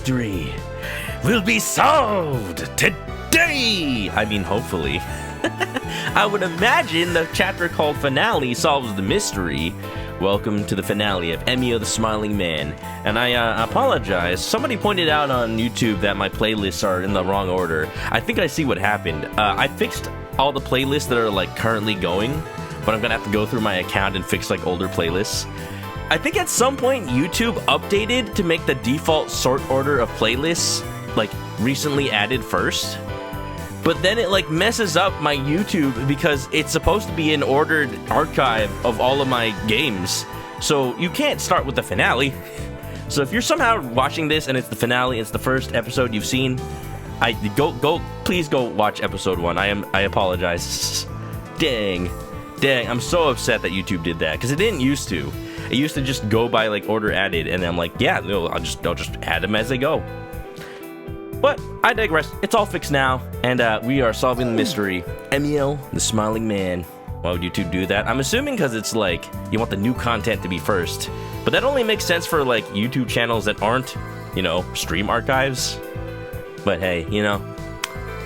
mystery will be solved today. I mean, hopefully. I would imagine the chapter called Finale solves the mystery. Welcome to the finale of Emio the Smiling Man. And I apologize. Somebody pointed out on YouTube that my playlists are in the wrong order. I think I see what happened. I fixed all the playlists that are like currently going, but I'm gonna have to go through my account and fix like older playlists. I think at some point YouTube updated to make the default sort order of playlists like recently added first. But then it like messes up my YouTube because it's supposed to be an ordered archive of all of my games. So you can't start with the finale. So if you're somehow watching this and it's the finale, it's the first episode you've seen, please go watch episode 1. I apologize. Dang, I'm so upset that YouTube did that because it didn't used to. It used to just go by like order added, and I'm like, yeah, no, I'll just add them as they go. But I digress. It's all fixed now, and we are solving the mystery. Emio, the Smiling Man. Why would YouTube do that? I'm assuming because it's like you want the new content to be first. But that only makes sense for like YouTube channels that aren't, you know, stream archives. But hey, you know,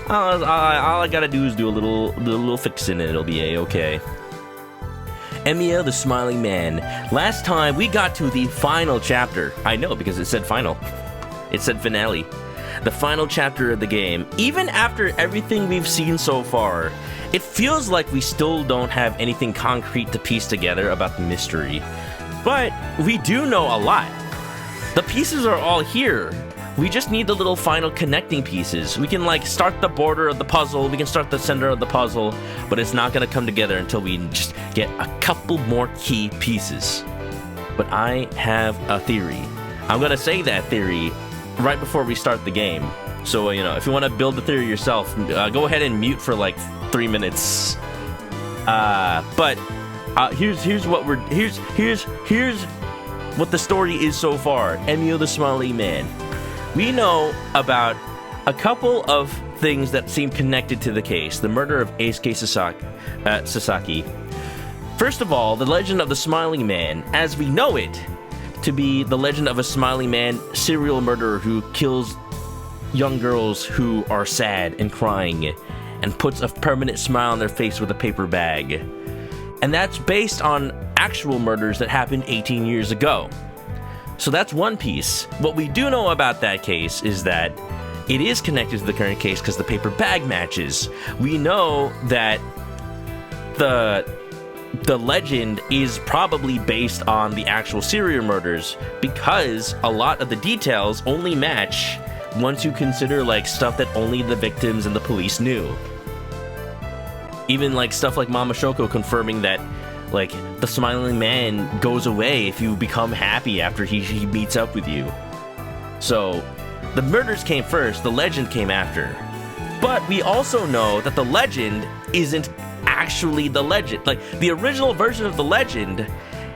all I gotta do is do a little fixing, and it'll be a-okay. Emio, the Smiling Man. Last time we got to the final chapter. I know because it said final. It said finale. The final chapter of the game. Even after everything we've seen so far, it feels like we still don't have anything concrete to piece together about the mystery. But we do know a lot. The pieces are all here. We just need the little final connecting pieces. We can like start the border of the puzzle, we can start the center of the puzzle, but it's not gonna come together until we just get a couple more key pieces. But I have a theory. I'm gonna say that theory right before we start the game. So, you know, if you want to build the theory yourself, go ahead and mute for like 3 minutes. But here's what the story is so far. Emio the Smiling Man. We know about a couple of things that seem connected to the case. The murder of Eisuke Sasaki. First of all, the legend of the Smiling Man, as we know it, to be the legend of a smiling man serial murderer who kills young girls who are sad and crying and puts a permanent smile on their face with a paper bag. And that's based on actual murders that happened 18 years ago. So that's one piece. What we do know about that case is that it is connected to the current case because the paper bag matches. We know that the legend is probably based on the actual serial murders because a lot of the details only match once you consider like stuff that only the victims and the police knew. Even like stuff like Mama Shoko confirming that like the Smiling Man goes away if you become happy after he meets up with you. So the murders came first, the legend came after. But we also know that the legend isn't actually the legend. Like the original version of the legend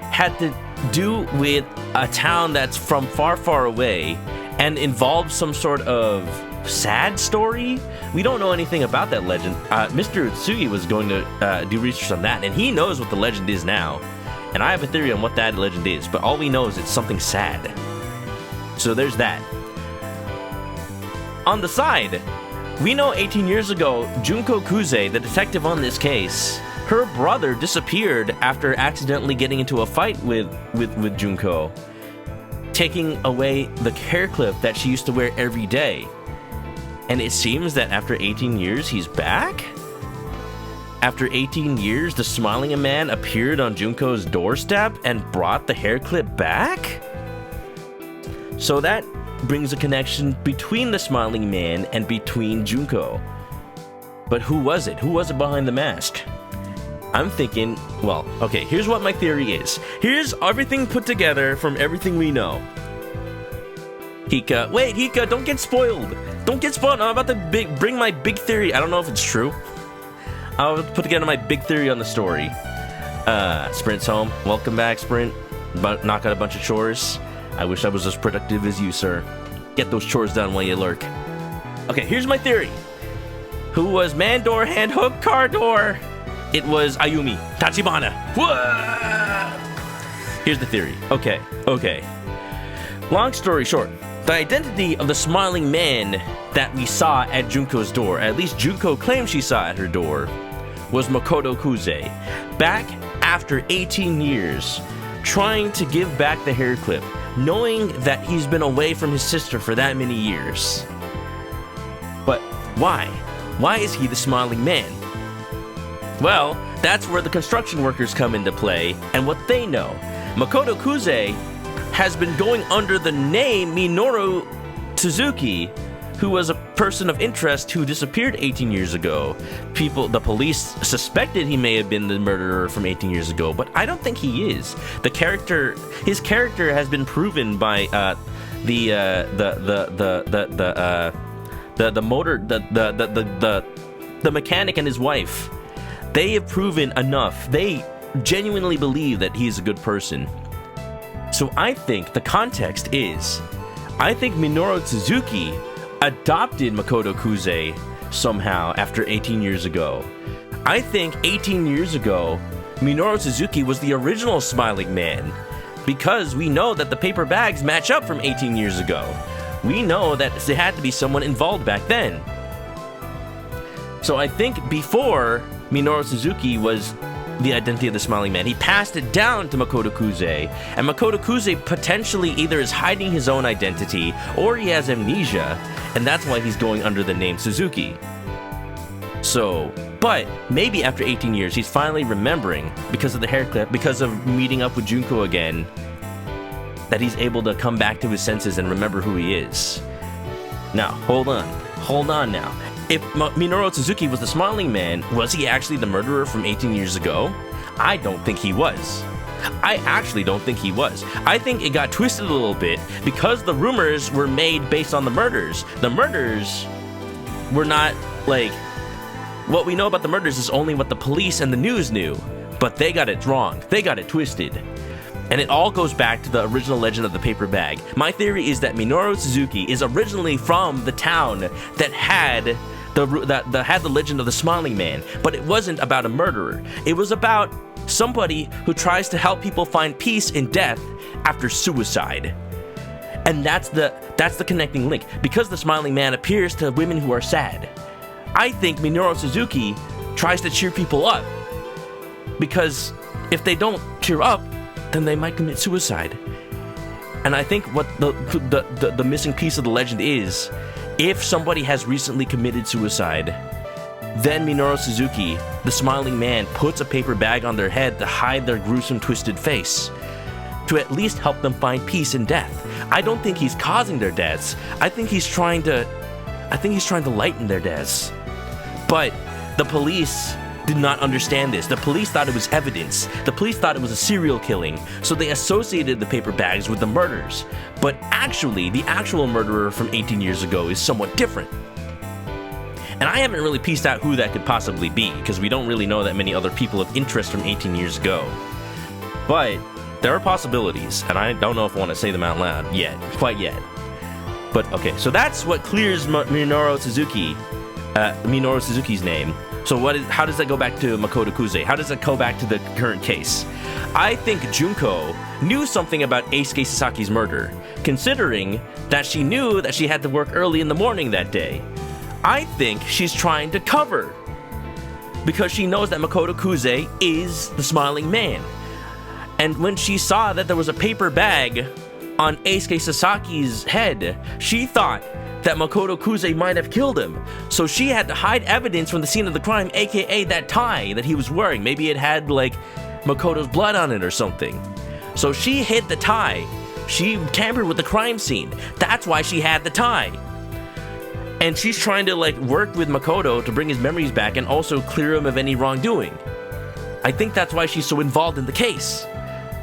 had to do with a town that's from far, far away and involved some sort of sad story. We don't know anything about that legend. Mr. Utsugi was going to do research on that, and he knows what the legend is now. And I have a theory on what that legend is, but all we know is it's something sad. So there's that. On the side, we know 18 years ago, Junko Kuze, the detective on this case, her brother disappeared after accidentally getting into a fight with Junko, taking away the hair clip that she used to wear every day. And it seems that after 18 years, he's back? After 18 years, the Smiling Man appeared on Junko's doorstep and brought the hair clip back? So that brings a connection between the Smiling Man and between Junko. But who was it? Who was it behind the mask? I'm thinking, well, okay, here's what my theory is. Here's everything put together from everything we know. Hika, wait, Hika, don't get spoiled. Don't get spoiled. I'm about to bring my big theory. I don't know if it's true. I'll put together my big theory on the story. Sprint's home. Welcome back, Sprint. Knock out a bunch of chores. I wish I was as productive as you, sir. Get those chores done while you lurk. Okay, here's my theory. Who was man door, hand hook, car door? It was Ayumi. Tachibana. Whoa! Here's the theory. Okay. Long story short, The identity of the smiling man that we saw at Junko's door, at least Junko claims she saw at her door, was Makoto Kuze. Back after 18 years, trying to give back the hair clip, knowing that he's been away from his sister for that many years. But why? Why is he the smiling man? Well, that's where the construction workers come into play and what they know. Makoto Kuze has been going under the name Minoru Suzuki, who was a person of interest who disappeared 18 years ago. The police suspected he may have been the murderer from 18 years ago, but I don't think he is. His character has been proven by the mechanic and his wife. They have proven enough. They genuinely believe that he's a good person. So I think the context is, I think Minoru Suzuki adopted Makoto Kuze somehow after 18 years ago. I think 18 years ago, Minoru Suzuki was the original smiling man, because we know that the paper bags match up from 18 years ago. We know that there had to be someone involved back then. So I think before Minoru Suzuki was the identity of the smiling man, he passed it down to Makoto Kuze, and Makoto Kuze potentially either is hiding his own identity or he has amnesia, and that's why he's going under the name Suzuki. So, but maybe after 18 years he's finally remembering, because of the hair clip, because of meeting up with Junko again, that he's able to come back to his senses and remember who he is. Now, hold on now. If Minoru Suzuki was the smiling man, was he actually the murderer from 18 years ago? I don't think he was. I actually don't think he was. I think it got twisted a little bit because the rumors were made based on the murders. The murders were not, like, what we know about the murders is only what the police and the news knew, but they got it wrong. They got it twisted. And it all goes back to the original legend of the paper bag. My theory is that Minoru Suzuki is originally from the town that had the legend of the smiling man, but it wasn't about a murderer. It was about somebody who tries to help people find peace in death after suicide. And that's the connecting link, because the smiling man appears to women who are sad. I think Minoru Suzuki tries to cheer people up, because if they don't cheer up, then they might commit suicide. And I think what the missing piece of the legend is, if somebody has recently committed suicide, then Minoru Suzuki, the smiling man, puts a paper bag on their head to hide their gruesome, twisted face, to at least help them find peace in death. I don't think he's causing their deaths. I think he's trying to lighten their deaths. But the police did not understand this. The police thought it was evidence. The police thought it was a serial killing, so they associated the paper bags with the murders. But actually, the actual murderer from 18 years ago is somewhat different. And I haven't really pieced out who that could possibly be, because we don't really know that many other people of interest from 18 years ago. But there are possibilities, and I don't know if I want to say them out loud quite yet. But okay, so that's what clears Minoru Suzuki's name. So how does that go back to Makoto Kuze? How does it go back to the current case? I think Junko knew something about Eisuke Sasaki's murder, considering that she knew that she had to work early in the morning that day. I think she's trying to cover, because she knows that Makoto Kuze is the smiling man. And when she saw that there was a paper bag on Eisuke Sasaki's head, she thought that Makoto Kuze might have killed him. So she had to hide evidence from the scene of the crime, aka that tie that he was wearing. Maybe it had, like, Makoto's blood on it or something. So she hid the tie. She tampered with the crime scene. That's why she had the tie. And she's trying to, like, work with Makoto to bring his memories back and also clear him of any wrongdoing. I think that's why she's so involved in the case.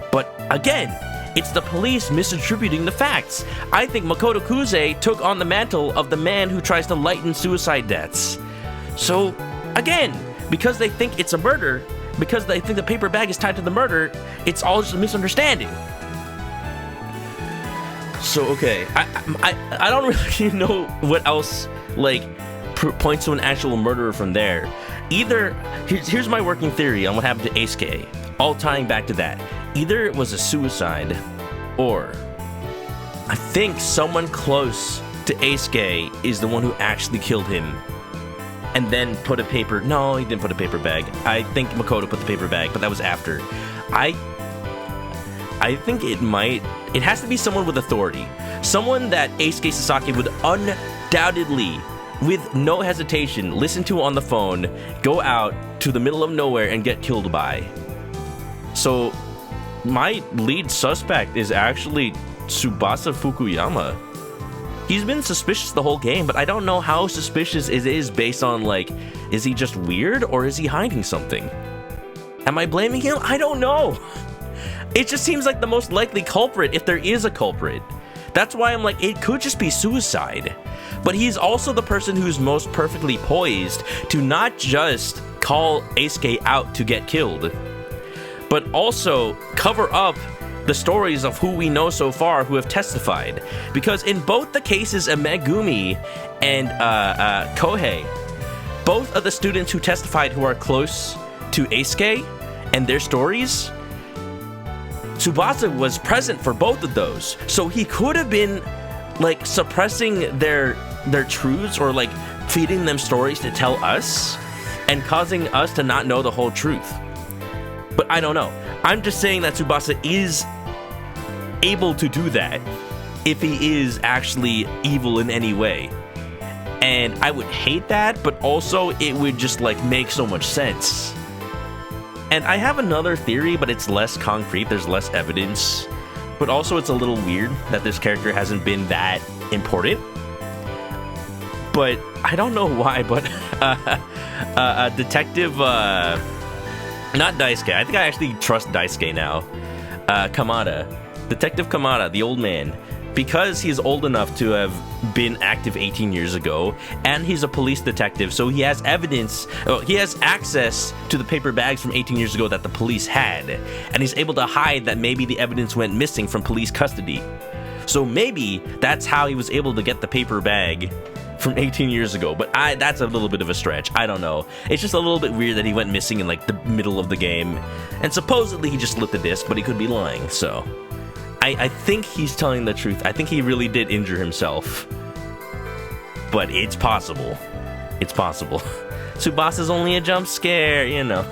But again, it's the police misattributing the facts. I think Makoto Kuze took on the mantle of the man who tries to lighten suicide deaths. So, again, because they think it's a murder, because they think the paper bag is tied to the murder, it's all just a misunderstanding. So, okay, I don't really know what else, like, points to an actual murderer from there. Either, here's my working theory on what happened to Eisuke, all tying back to that. Either it was a suicide, or I think someone close to Eisuke is the one who actually killed him. And then put a paper... No, he didn't put a paper bag. I think Makoto put the paper bag, but that was after. I think it might... It has to be someone with authority. Someone that Eisuke Sasaki would undoubtedly, with no hesitation, listen to on the phone, go out to the middle of nowhere and get killed by. So, my lead suspect is actually Tsubasa Fukuyama. He's been suspicious the whole game, but I don't know how suspicious it is based on, like, is he just weird or is he hiding something? Am I blaming him? I don't know. It just seems like the most likely culprit if there is a culprit. That's why I'm like, it could just be suicide. But he's also the person who's most perfectly poised to not just call Eisuke out to get killed, but also cover up the stories of who we know so far who have testified. Because in both the cases of Megumi and Kohei, both of the students who testified who are close to Eisuke and their stories, Tsubasa was present for both of those. So he could have been like suppressing their truths or like feeding them stories to tell us and causing us to not know the whole truth. But I don't know. I'm just saying that Tsubasa is able to do that if he is actually evil in any way. And I would hate that, but also it would just like make so much sense. And I have another theory, but it's less concrete, there's less evidence. But also it's a little weird that this character hasn't been that important. But I don't know why, but Detective, not Daisuke, I think I actually trust Daisuke now. Kamada. Detective Kamada, the old man, because he's old enough to have been active 18 years ago, and he's a police detective, so he has evidence, he has access to the paper bags from 18 years ago that the police had, and he's able to hide that maybe the evidence went missing from police custody. So maybe that's how he was able to get the paper bag from 18 years ago, but that's a little bit of a stretch. I don't know. It's just a little bit weird that he went missing in like the middle of the game, and supposedly he just lit the disc, but he could be lying, so... I think he's telling the truth. I think he really did injure himself. But it's possible. It's possible. Tsubasa's only a jump scare, you know.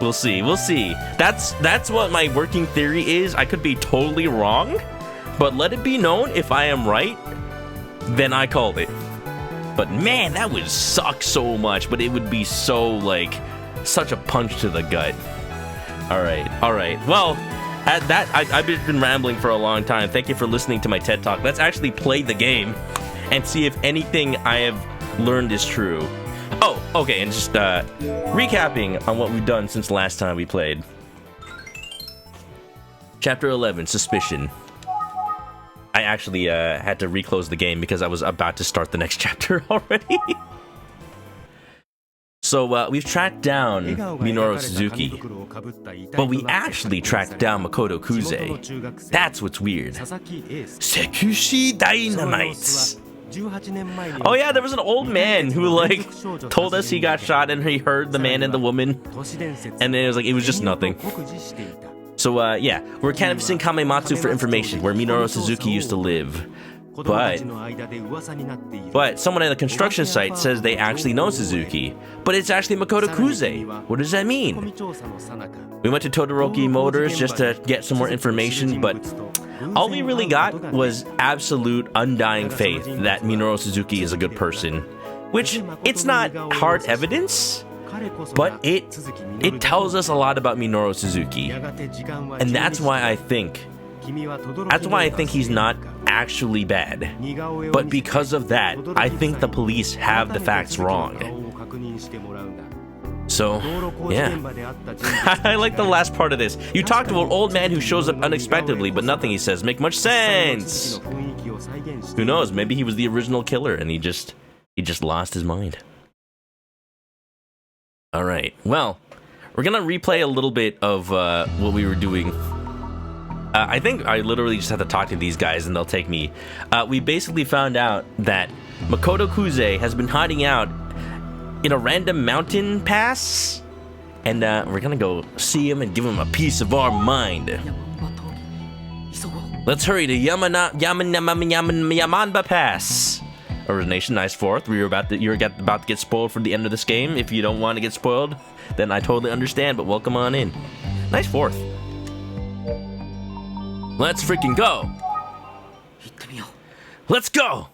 We'll see. We'll see. That's what my working theory is. I could be totally wrong, but let it be known if I am right, then I called it. But man, that would suck so much, but it would be so, like, such a punch to the gut. All right. Well, at that, I've been rambling for a long time. Thank you for listening to my TED Talk. Let's actually play the game and see if anything I have learned is true. Oh, okay, and just recapping on what we've done since the last time we played. Chapter 11, Suspicion. I actually had to reclose the game because I was about to start the next chapter already. So we've tracked down Minoru Suzuki, but we actually tracked down Makoto Kuze. That's what's weird. Sekushi Dynamites. Oh yeah, there was an old man who like told us he got shot and he heard the man and the woman, and then it was like it was just nothing. So yeah, we're canvassing Kamematsu for information where Minoru Suzuki used to live. But someone at the construction site says they actually know Suzuki, but it's actually Makoto Kuze. What does that mean? We went to Todoroki Motors just to get some more information, but all we really got was absolute undying faith that Minoru Suzuki is a good person, which it's not hard evidence, but it tells us a lot about Minoru Suzuki, and that's why I think he's not actually bad. But because of that, I think the police have the facts wrong. So, yeah. I like the last part of this. You talked about an old man who shows up unexpectedly, but nothing he says make much sense. Who knows? Maybe he was the original killer and he just lost his mind. All right. Well, we're gonna replay a little bit of what we were doing. I think I literally just have to talk to these guys and they'll take me. We basically found out that Makoto Kuze has been hiding out in a random mountain pass, and we're gonna go see him and give him a piece of our mind. Let's hurry to Yamanba Pass. Origination, nice fourth. You're about to get spoiled for the end of this game. If you don't want to get spoiled, then I totally understand, but welcome on in. Nice fourth. Let's freaking go. Let's go.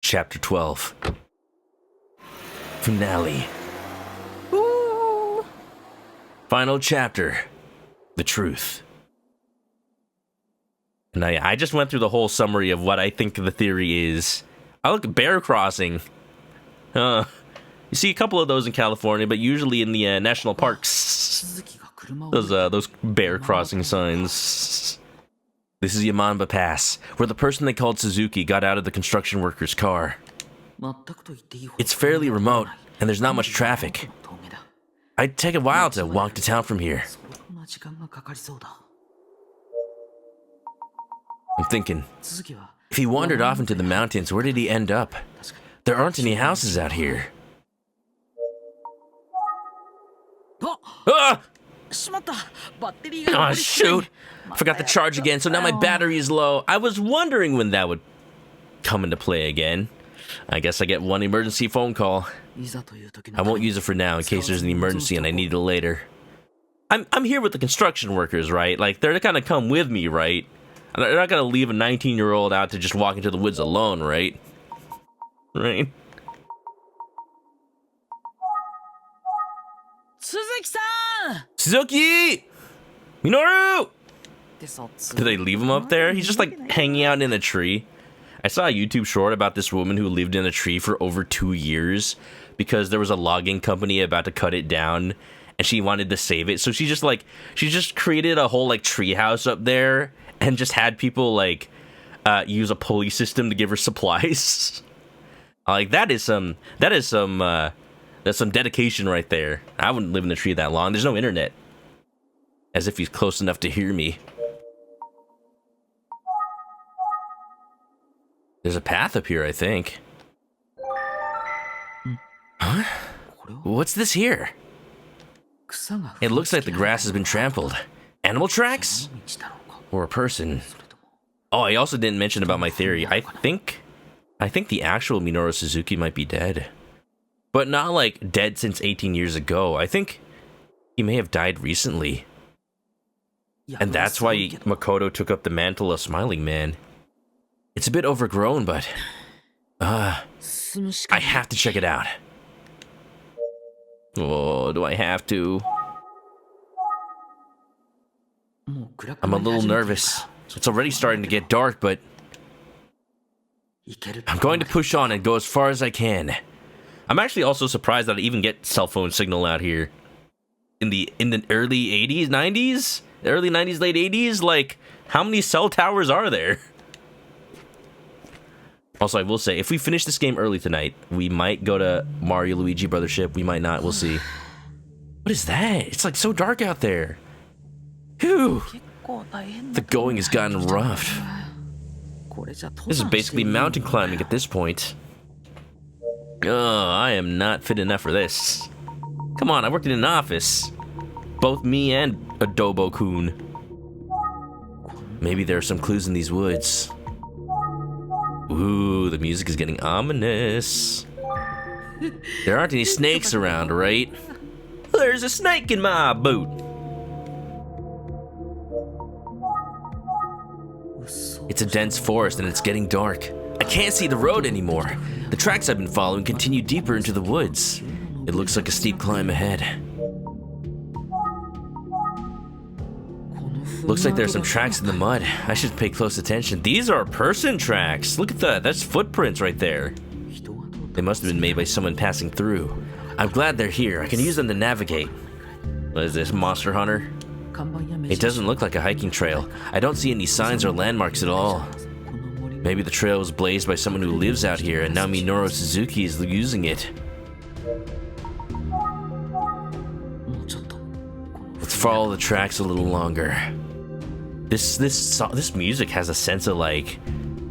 Chapter 12. Finale. Ooh. Final chapter. The truth. And I just went through the whole summary of what I think the theory is. I look at bear crossing. You see a couple of those in California, but usually in the national parks. Those bear crossing signs. This is Yamanba Pass, where the person they called Suzuki got out of the construction worker's car. It's fairly remote, and there's not much traffic. I'd take a while to walk to town from here. I'm thinking, if he wandered off into the mountains, where did he end up? There aren't any houses out here. Ah! Oh, shoot! Forgot to charge again, so now my battery is low. I was wondering when that would come into play again. I guess I get one emergency phone call. I won't use it for now in case there's an emergency and I need it later. I'm here with the construction workers, right? Like, they're gonna come with me, right? They're not gonna leave a 19-year-old out to just walk into the woods alone, right? Right? Suzuki! Minoru! Did they leave him up there? He's just like hanging out in a tree. I saw a YouTube short about this woman who lived in a tree for over 2 years because there was a logging company about to cut it down and she wanted to save it. So she just created a whole like tree house up there and just had people like use a pulley system to give her supplies. Like that's some dedication right there. I wouldn't live in the tree that long. There's no internet. As if he's close enough to hear me. There's a path up here, I think. Huh? What's this here? It looks like the grass has been trampled. Animal tracks? Or a person? Oh, I also didn't mention about my theory. I think the actual Minoru Suzuki might be dead. But not like dead since 18 years ago. I think he may have died recently. And that's why Makoto took up the mantle of Smiling Man. It's a bit overgrown, but... I have to check it out. Oh, do I have to? I'm a little nervous. It's already starting to get dark, but... I'm going to push on and go as far as I can. I'm actually also surprised that I even get cell phone signal out here. In the early 80s, 90s? Early 90s, late 80s? Like, how many cell towers are there? Also, I will say, if we finish this game early tonight, we might go to Mario Luigi Brothership. We might not. We'll see. What is that? It's like so dark out there. Phew. The going has gotten rough. This is basically mountain climbing at this point. Oh, I am not fit enough for this. Come on, I worked in an office. Both me and Adobo-kun. Maybe there are some clues in these woods. Ooh, the music is getting ominous. There aren't any snakes around, right? There's a snake in my boot. It's a dense forest and it's getting dark. I can't see the road anymore. The tracks I've been following continue deeper into the woods. It looks like a steep climb ahead. Looks like there's some tracks in the mud. I should pay close attention. These are person tracks. Look at that. That's footprints right there. They must have been made by someone passing through. I'm glad they're here. I can use them to navigate. What is this, Monster Hunter? It doesn't look like a hiking trail. I don't see any signs or landmarks at all. Maybe the trail was blazed by someone who lives out here and now Minoru Suzuki is using it. Let's follow the tracks a little longer. This music has a sense of like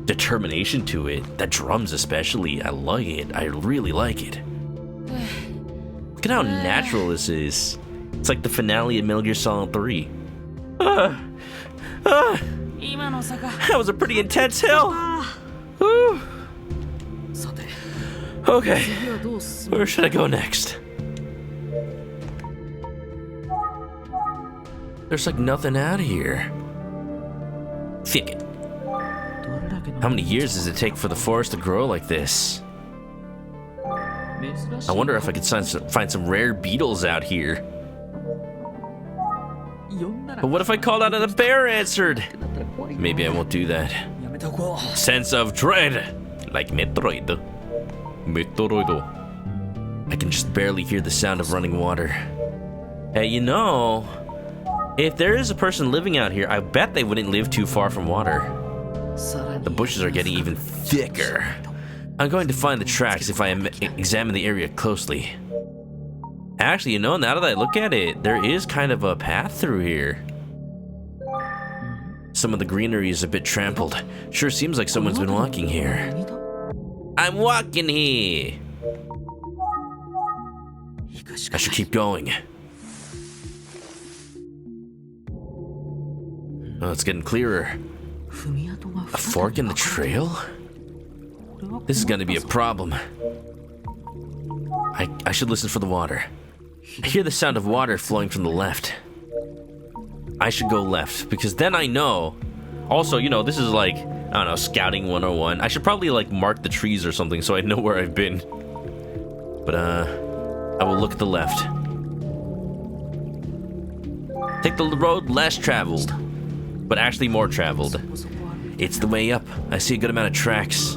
determination to it. The drums especially, I like it. I really like it. Look at how natural this is. It's like the finale of Metal Gear Solid 3. That was a pretty intense hill. Whew. Okay, where should I go next? There's like nothing out of here. Thicket. How many years does it take for the forest to grow like this? I wonder if I could find some rare beetles out here. But what if I called out and the bear answered? Maybe I won't do that. Sense of dread. Like Metroid. I can just barely hear the sound of running water. Hey, you know, if there is a person living out here, I bet they wouldn't live too far from water. The bushes are getting even thicker. I'm going to find the tracks if I examine the area closely. Actually, you know, now that I look at it, there is kind of a path through here. Some of the greenery is a bit trampled. Sure seems like someone's been walking here. I'm walking here. I should keep going. Oh, it's getting clearer. A fork in the trail? This is gonna be a problem. I should listen for the water. I hear the sound of water flowing from the left. I should go left, because then I know. Also, you know, this is like, I don't know, scouting 101. I should probably like mark the trees or something so I know where I've been. But I will look at the left. Take the road less traveled, but actually more traveled. It's the way up. I see a good amount of tracks.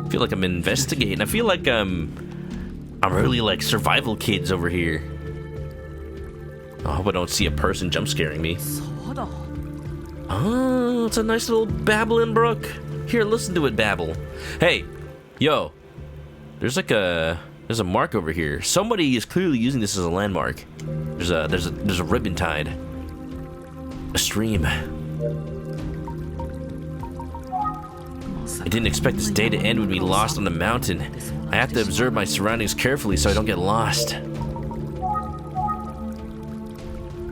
I feel like I'm investigating. I feel like I'm really like survival kids over here. I hope I don't see a person jump scaring me. Oh, it's a nice little babbling brook. Here, listen to it babble. Hey, yo, there's a mark over here. Somebody is clearly using this as a landmark. There's a ribbon tied. A stream. I didn't expect this day to end with me lost on the mountain. I have to observe my surroundings carefully so I don't get lost.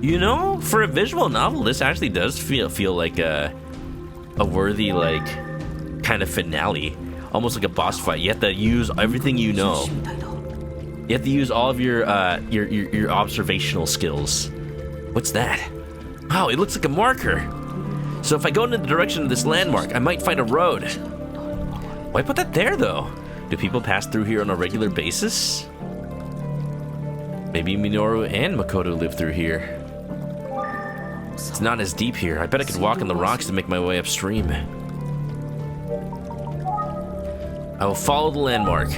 You know, for a visual novel, this actually does feel like a worthy, like, kind of finale. Almost like a boss fight. You have to use everything you know. You have to use all of your observational skills. What's that? Wow, it looks like a marker. So if I go in the direction of this landmark, I might find a road. Why put that there, though? Do people pass through here on a regular basis? Maybe Minoru and Makoto live through here. It's not as deep here. I bet I could walk on the rocks to make my way upstream. I will follow the landmark.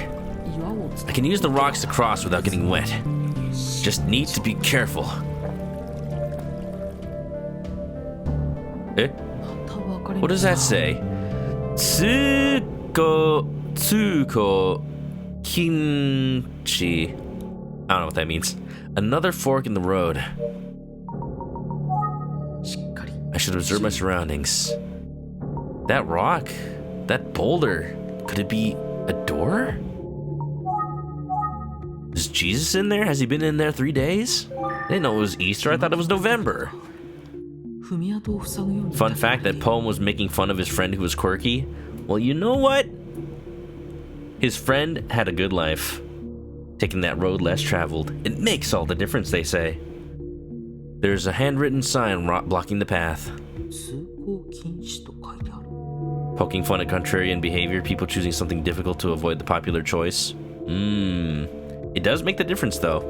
I can use the rocks to cross without getting wet. Just need to be careful. Eh? What does that say? Tsuko Kinchi. I don't know what that means. Another fork in the road. I should observe my surroundings. That rock? That boulder? Could it be a door? Is Jesus in there? Has he been in there 3 days? I didn't know it was Easter. I thought it was November. Fun fact, that poem was making fun of his friend who was quirky. Well, you know what? His friend had a good life. Taking that road less traveled. It makes all the difference, they say. There's a handwritten sign blocking the path. Poking fun at contrarian behavior, people choosing something difficult to avoid the popular choice. It does make the difference, though.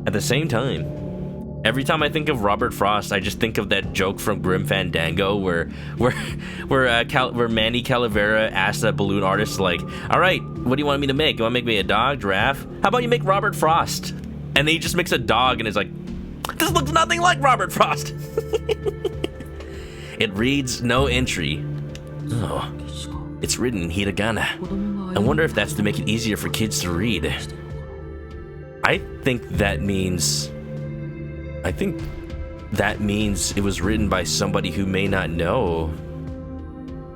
At the same time, every time I think of Robert Frost, I just think of that joke from Grim Fandango where Manny Calavera asked that balloon artist, like, all right, what do you want me to make? You want to make me a dog, giraffe? How about you make Robert Frost? And then he just makes a dog and is like, this looks nothing like Robert Frost. It reads no entry. Oh, it's written in hiragana. I wonder if that's to make it easier for kids to read. I think that means it was written by somebody who may not know,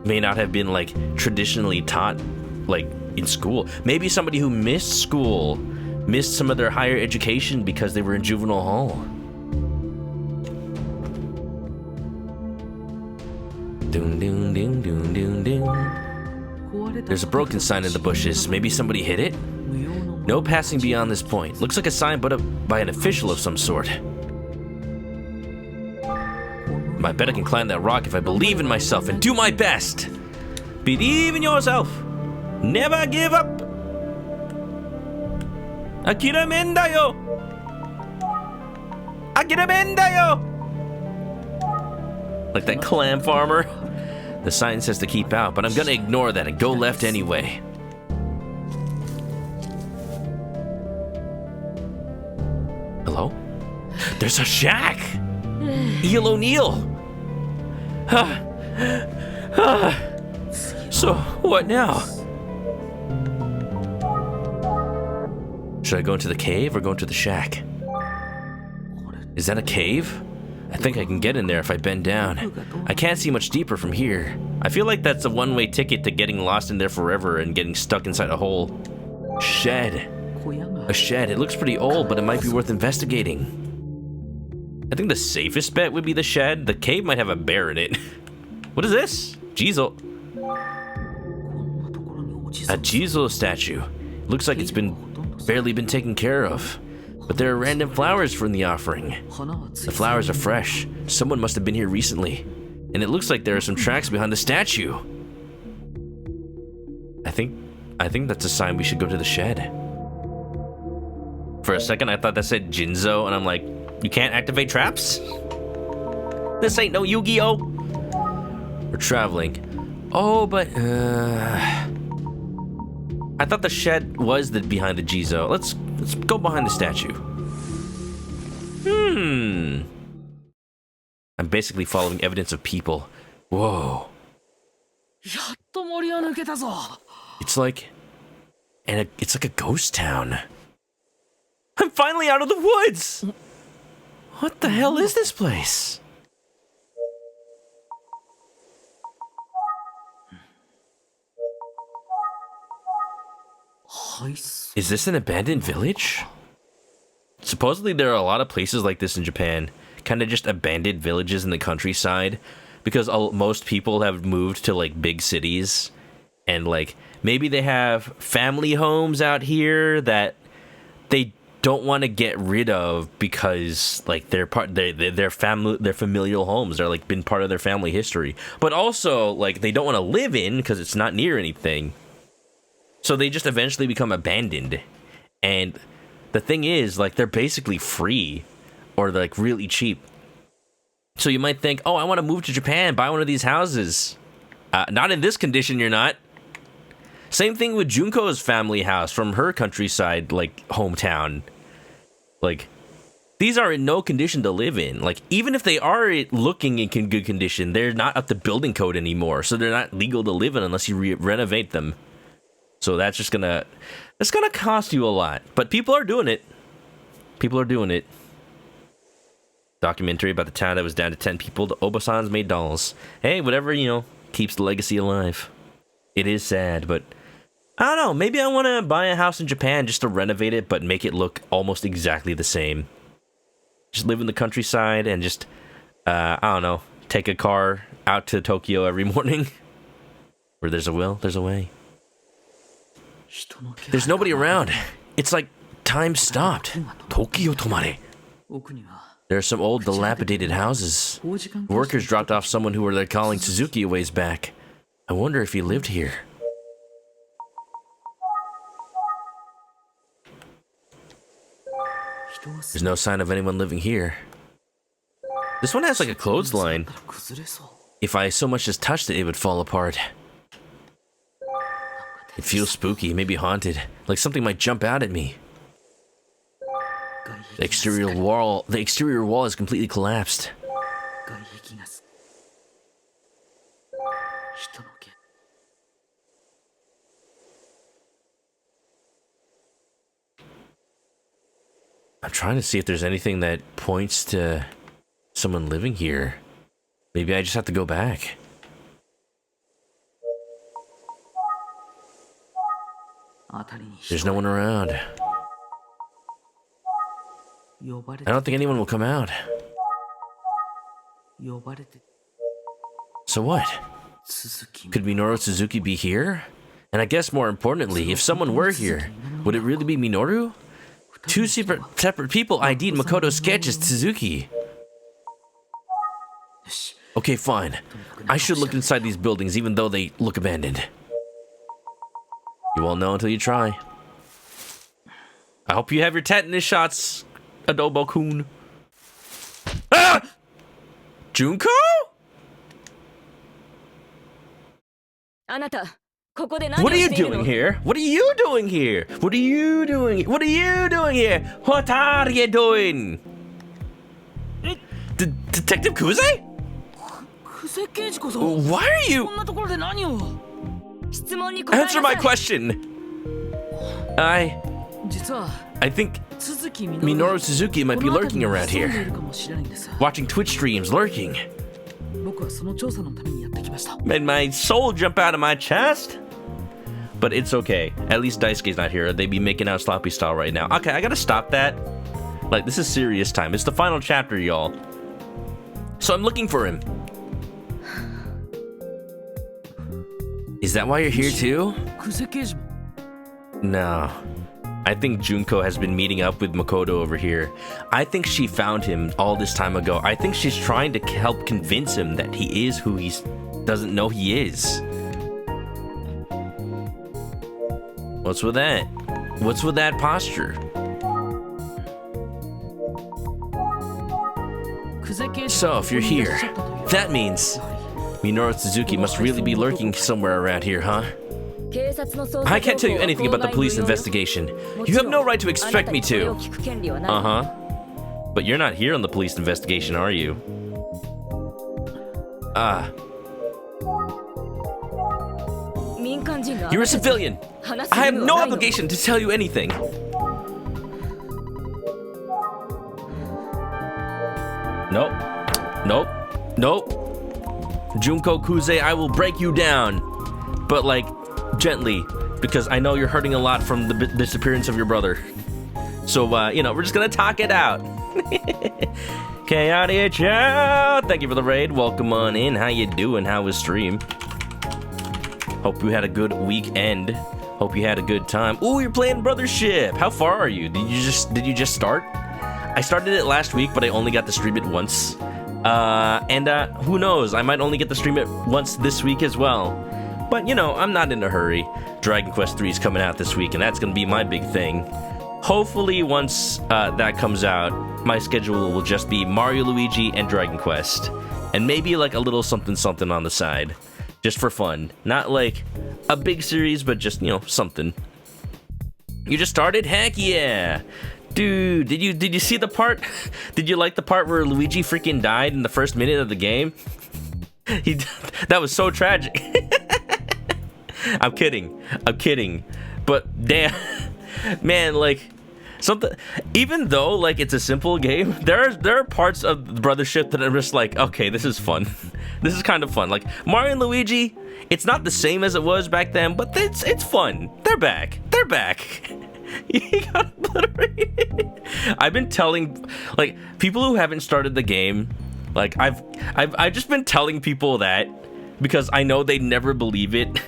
may not have been like traditionally taught like in school. Maybe somebody who missed school, missed some of their higher education because they were in juvenile hall. Doon, doon, doon, doon, doon, doon. There's a broken sign in the bushes. Maybe somebody hit it? No passing beyond this point. Looks like a sign put up by an official of some sort. I bet I can climb that rock if I believe in myself and do my best. Believe in yourself. Never give up. Akiramen da yo. Akiramen da yo. Like that clam farmer. The sign says to keep out, but I'm gonna ignore that and go left anyway. Hello? There's a shack! Eel O'Neill! So, what now? Should I go into the cave or go into the shack? Is that a cave? I think I can get in there if I bend down. I can't see much deeper from here. I feel like that's a one-way ticket to getting lost in there forever and getting stuck inside a whole shed. A shed. It looks pretty old, but it might be worth investigating. I think the safest bet would be the shed. The cave might have a bear in it. What is this? Jizo. A Jizo statue. Looks like it's barely been taken care of. But there are random flowers from the offering. The flowers are fresh. Someone must have been here recently. And it looks like there are some tracks behind the statue. I think that's a sign we should go to the shed. For a second I thought that said Jinzo, and I'm like, you can't activate traps? This ain't no Yu-Gi-Oh! We're traveling. Oh, but I thought the shed was behind the Jizo. Let's go behind the statue. I'm basically following evidence of people. Whoa. It's like a ghost town. I'm finally out of the woods! What the hell is this place? Is this an abandoned village? Supposedly there are a lot of places like this in Japan, kind of just abandoned villages in the countryside, because most people have moved to like big cities, and like maybe they have family homes out here that they don't want to get rid of because like they're familial homes. They're like been part of their family history, but also like they don't want to live in because it's not near anything. So they just eventually become abandoned. And the thing is, like, they're basically free or like really cheap. So you might think, oh, I want to move to Japan, buy one of these houses. Not in this condition, you're not. Same thing with Junko's family house from her countryside, like, hometown. Like, these are in no condition to live in. Like, even if they are looking in good condition, they're not up to building code anymore. So they're not legal to live in unless you renovate them. So that's just gonna cost you a lot. But people are doing it. People are doing it. Documentary about the town that was down to 10 people. The Obasans made dolls. Hey, whatever, keeps the legacy alive. It is sad, but I don't know. Maybe I want to buy a house in Japan just to renovate it, but make it look almost exactly the same. Just live in the countryside and just, I don't know, take a car out to Tokyo every morning. Where there's a will, there's a way. There's nobody around. It's like time stopped. Tokyo tomare. There are some old dilapidated houses. Workers dropped off someone who were calling Suzuki a ways back. I wonder if he lived here. There's no sign of anyone living here. This one has like a clothesline. If I so much as touched it, it would fall apart. It feels spooky, maybe haunted, like something might jump out at me. The exterior wall is completely collapsed. I'm trying to see if there's anything that points to someone living here. Maybe I just have to go back. There's no one around. I don't think anyone will come out. So what? Could Minoru Suzuki be here? And I guess more importantly, if someone were here, would it really be Minoru? Two separate people ID'd Makoto's sketch as Suzuki. Okay, fine. I should look inside these buildings even though they look abandoned. You won't know until you try. I hope you have your tetanus shots, Adobo-kun. Ah! Junko? What are you doing here? What are you doing here? What are you doing? What are you doing here? What are you doing? Detective Kuze? Why are you? Answer my question. I think Minoru Suzuki might be lurking around here. Watching Twitch streams, lurking. Made my soul jump out of my chest. But it's okay. At least Daisuke's not here. They'd be making out sloppy style right now. Okay, I gotta stop that. Like, this is serious time. It's the final chapter, y'all. So I'm looking for him. Is that why you're here too? No. I think Junko has been meeting up with Makoto over here. I think she found him all this time ago. I think she's trying to help convince him that he is who he doesn't know he is. What's with that? What's with that posture? So, if you're here, that means Minoru Suzuki must really be lurking somewhere around here, huh? I can't tell you anything about the police investigation. You have no right to expect me to. Uh-huh. But you're not here on the police investigation, are you? You're a civilian. I have no obligation to tell you anything. Nope. Nope. Nope. Junko Kuze, I will break you down. But, like, gently. Because I know you're hurting a lot from the disappearance of your brother. So, you know, we're just gonna talk it out. Chaotic Chow! Thank you for the raid. Welcome on in. How you doing? How was stream? Hope you had a good weekend. Hope you had a good time. Ooh, you're playing Brothership. How far are you? Did you just start? I started it last week, but I only got to stream it once. Who knows? I might only get to stream it once this week as well. But, you know, I'm not in a hurry. Dragon Quest 3 is coming out this week, and that's going to be my big thing. Hopefully, once that comes out, my schedule will just be Mario, Luigi, and Dragon Quest. And maybe, like, a little something on the side. Just for fun. Not, like, a big series, but just, you know, something. You just started? Heck yeah! Dude, did you see the part? Did you like the part where Luigi freaking died in the first minute of the game? That was so tragic. I'm kidding. But damn, man, like something. Even though like it's a simple game, there are parts of Brothership that are just like, okay, this is fun. This is kind of fun. Like Mario and Luigi, it's not the same as it was back then, but it's fun. They're back. You got obliterated. I've been telling, like, people who haven't started the game, like, I've just been telling people that because I know they never believe it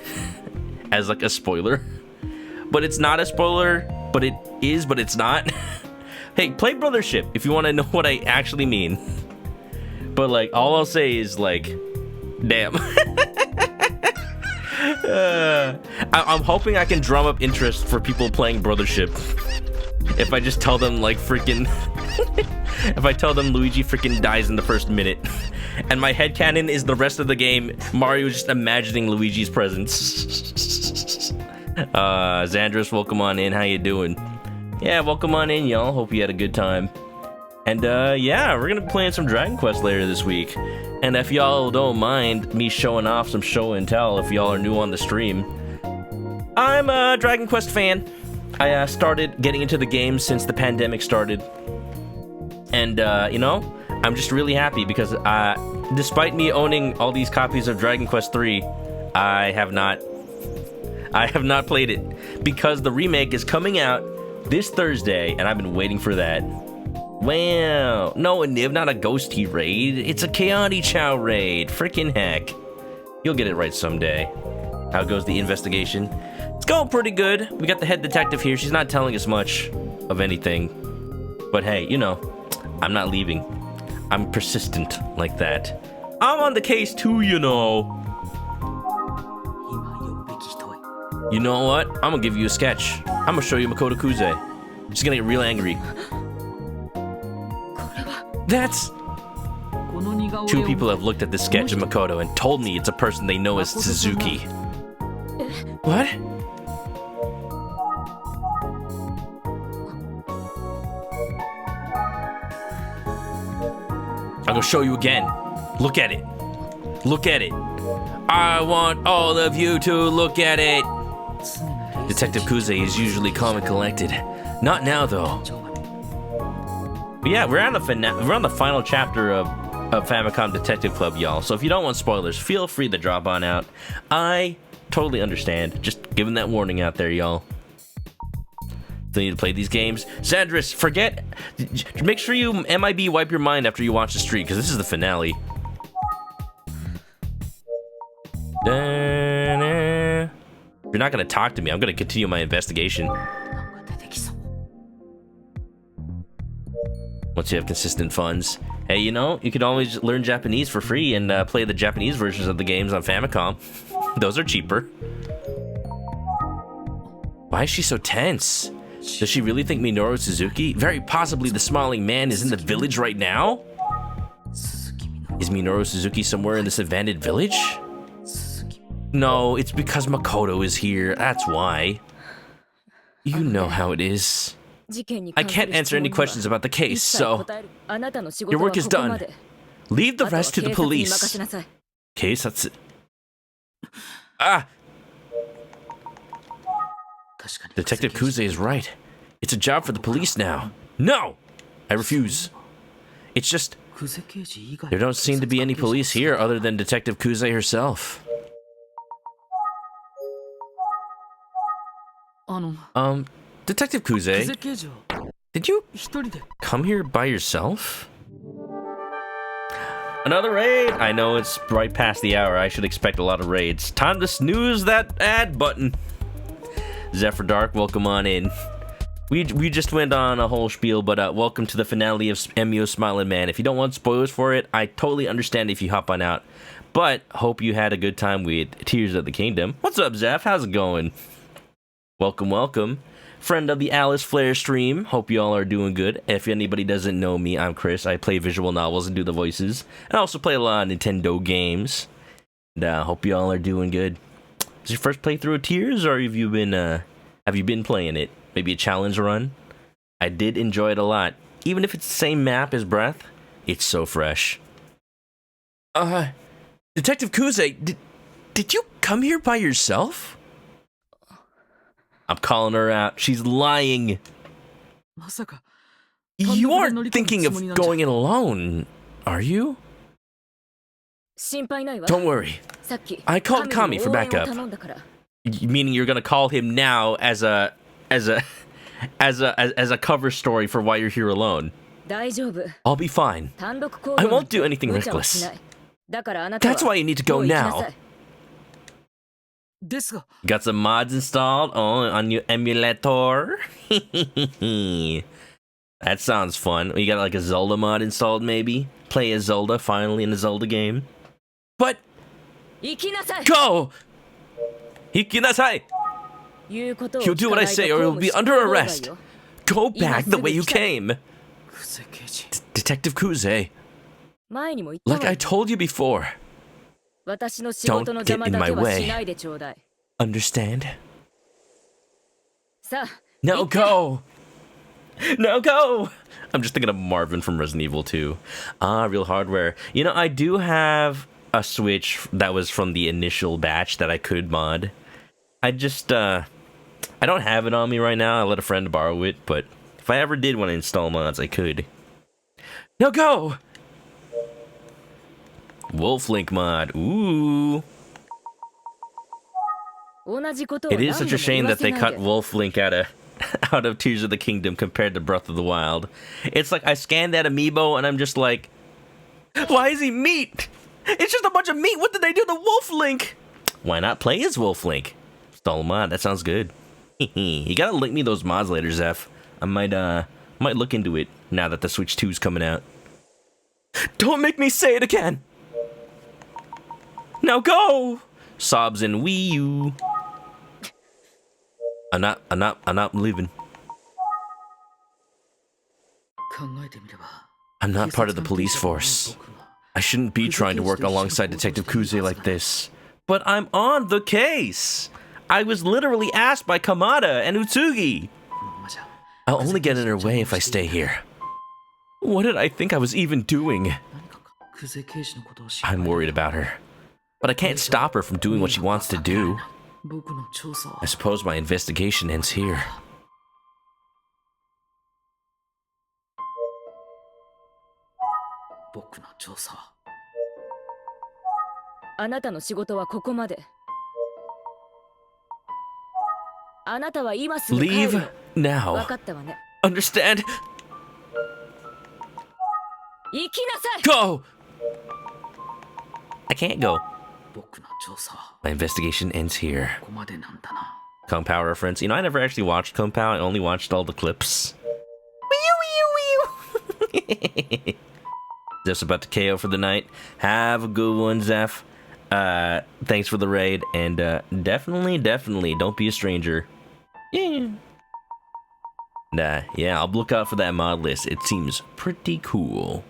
as, like, a spoiler. But it's not a spoiler, but it is, but it's not. Hey, play Brothership if you want to know what I actually mean. But, like, all I'll say is, like, damn. I'm hoping I can drum up interest for people playing Brothership. If I just tell them, like, freaking... if I tell them Luigi freaking dies in the first minute. And my headcanon is the rest of the game, Mario just imagining Luigi's presence. Xandris, welcome on in. How you doing? Yeah, welcome on in, y'all. Hope you had a good time. And, yeah, we're gonna be playing some Dragon Quest later this week. And if y'all don't mind me showing off some show and tell, if y'all are new on the stream, I'm a Dragon Quest fan. I started getting into the game since the pandemic started. And, you know, I'm just really happy because despite me owning all these copies of Dragon Quest 3, I have not I have not played it because the remake is coming out this Thursday, and I've been waiting for that. Wow. No, Niv, not a ghosty raid. It's a Chaotic Chow raid. Freaking heck. You'll get it right someday. How goes the investigation? It's going pretty good. We got the head detective here. She's not telling us much of anything. But hey, you know, I'm not leaving. I'm persistent like that. I'm on the case too, you know. You know what? I'm gonna give you a sketch. I'm gonna show you Makoto Kuze. She's gonna get real angry. That's... Two people have looked at this sketch of Makoto and told me it's a person they know as Suzuki. What? I'm gonna show you again. Look at it. Look at it. I want all of you to look at it. Detective Kuze is usually calm and collected. Not now, though. But yeah, we're on the final chapter of Famicom Detective Club, y'all. So if you don't want spoilers, feel free to drop on out. I totally understand. Just giving that warning out there, y'all. Still need to play these games. Sandris, forget. Make sure you MIB wipe your mind after you watch the stream, because this is the finale. If you're not gonna talk to me, I'm gonna continue my investigation. Once you have consistent funds. Hey, you know, you can always learn Japanese for free and play the Japanese versions of the games on Famicom. Those are cheaper. Why is she so tense? Does she really think Minoru Suzuki, very possibly the smiling man, is in the village right now? Is Minoru Suzuki somewhere in this abandoned village? No, it's because Makoto is here, that's why. You know how it is. I can't answer any questions about the case, so... Your work is done. Leave the rest to the police. Case, that's it. Ah! Detective Kuze is right. It's a job for the police now. No! I refuse. It's just... There don't seem to be any police here other than Detective Kuze herself. Detective Kuze, did you come here by yourself? Another raid! I know it's right past the hour. I should expect a lot of raids. Time to snooze that ad button. Zephyr Dark, welcome on in. We just went on a whole spiel, but welcome to the finale of Emio Smiling Man. If you don't want spoilers for it, I totally understand if you hop on out. But hope you had a good time with Tears of the Kingdom. What's up, Zeph? How's it going? Welcome, welcome. Friend of the Alice Flare stream. Hope you all are doing good. If anybody doesn't know me, I'm Chris. I play visual novels and do the voices. And I also play a lot of Nintendo games. And hope you all are doing good. Is this your first playthrough of Tears, or have you been playing it? Maybe a challenge run? I did enjoy it a lot. Even if it's the same map as Breath, it's so fresh. Detective Kuze, did you come here by yourself? I'm calling her out. She's lying. You aren't thinking of going in alone, are you? Don't worry. I called Kami for backup. Meaning you're gonna call him now as a cover story for why you're here alone. I'll be fine. I won't do anything reckless. That's why you need to go now. Got some mods installed on your emulator. That sounds fun. You got like a Zelda mod installed, maybe? Play as Zelda finally in a Zelda game. But go! Ikinasai! You'll do what I say or you'll be under arrest. Go back the way you came. Detective Kuze. Like I told you before. Don't get in my way. Understand? No, go! No, go! I'm just thinking of Marvin from Resident Evil 2. Real hardware. You know, I do have a Switch that was from the initial batch that I could mod. I just, I don't have it on me right now. I let a friend borrow it, but if I ever did want to install mods, I could. No, go! Wolf Link mod. Ooh. It is such a shame that they cut Wolf Link out of Tears of the Kingdom compared to Breath of the Wild. It's like I scanned that amiibo and I'm just like, why is he meat? It's just a bunch of meat. What did they do to Wolf Link? Why not play as Wolf Link? Install a mod. That sounds good. You gotta link me those mods later, Zeph. I might look into it now that the Switch 2's coming out. Don't make me say it again. Now go. Sobs and Wii U. I'm not leaving. I'm not part of the police force. I shouldn't be trying to work alongside Detective Kuze like this. But I'm on the case! I was literally asked by Kamada and Utsugi! I'll only get in her way if I stay here. What did I think I was even doing? I'm worried about her. But I can't stop her from doing what she wants to do. I suppose my investigation ends here. Leave now. Understand? Go! I can't go. My investigation ends here. Kung Pao reference. You know, I never actually watched Kung Pao. I only watched all the clips. Just about to KO for the night. Have a good one, Zeph. Thanks for the raid, and definitely don't be a stranger. Yeah. Yeah, I'll look out for that mod list. It seems pretty cool.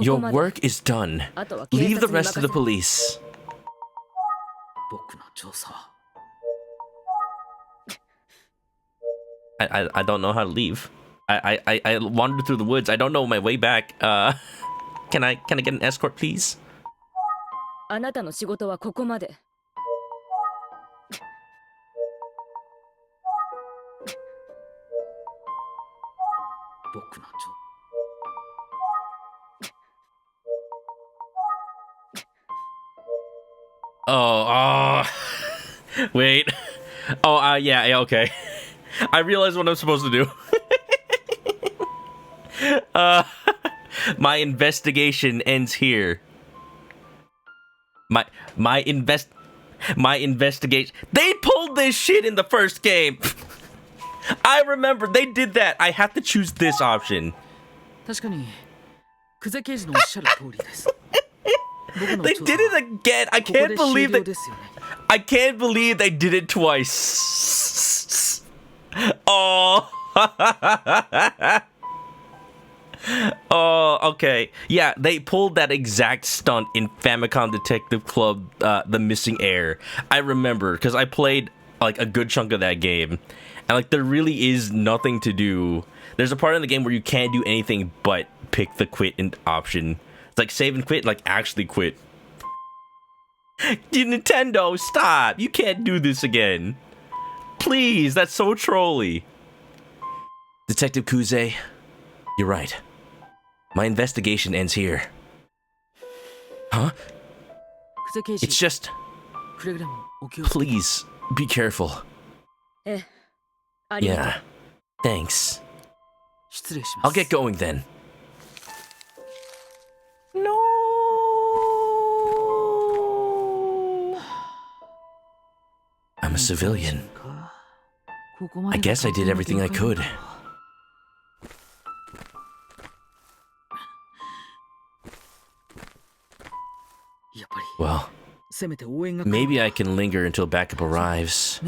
Your work is done. Leave the rest to the police. I don't know how to leave. I wandered through the woods. I don't know my way back. Can I get an escort, please? Wait. Yeah, okay. I realize what I'm supposed to do. My investigation ends here. My investigation. They pulled this shit in the first game. I remember they did that. I have to choose this option. They did it again. I can't believe they did it twice. Oh. Oh, okay. Yeah, they pulled that exact stunt in Famicom Detective Club, The Missing Heir. I remember, because I played, like, a good chunk of that game. And, like, there really is nothing to do. There's a part in the game where you can't do anything but pick the quit option. It's like save and quit, like actually quit. Nintendo, stop! You can't do this again. Please, that's so trolly. Detective Kuze, you're right. My investigation ends here. Huh? It's just... Please, be careful. Yeah, thanks. I'll get going then. No. I'm a civilian. I guess I did everything I could. Well, maybe I can linger until backup arrives.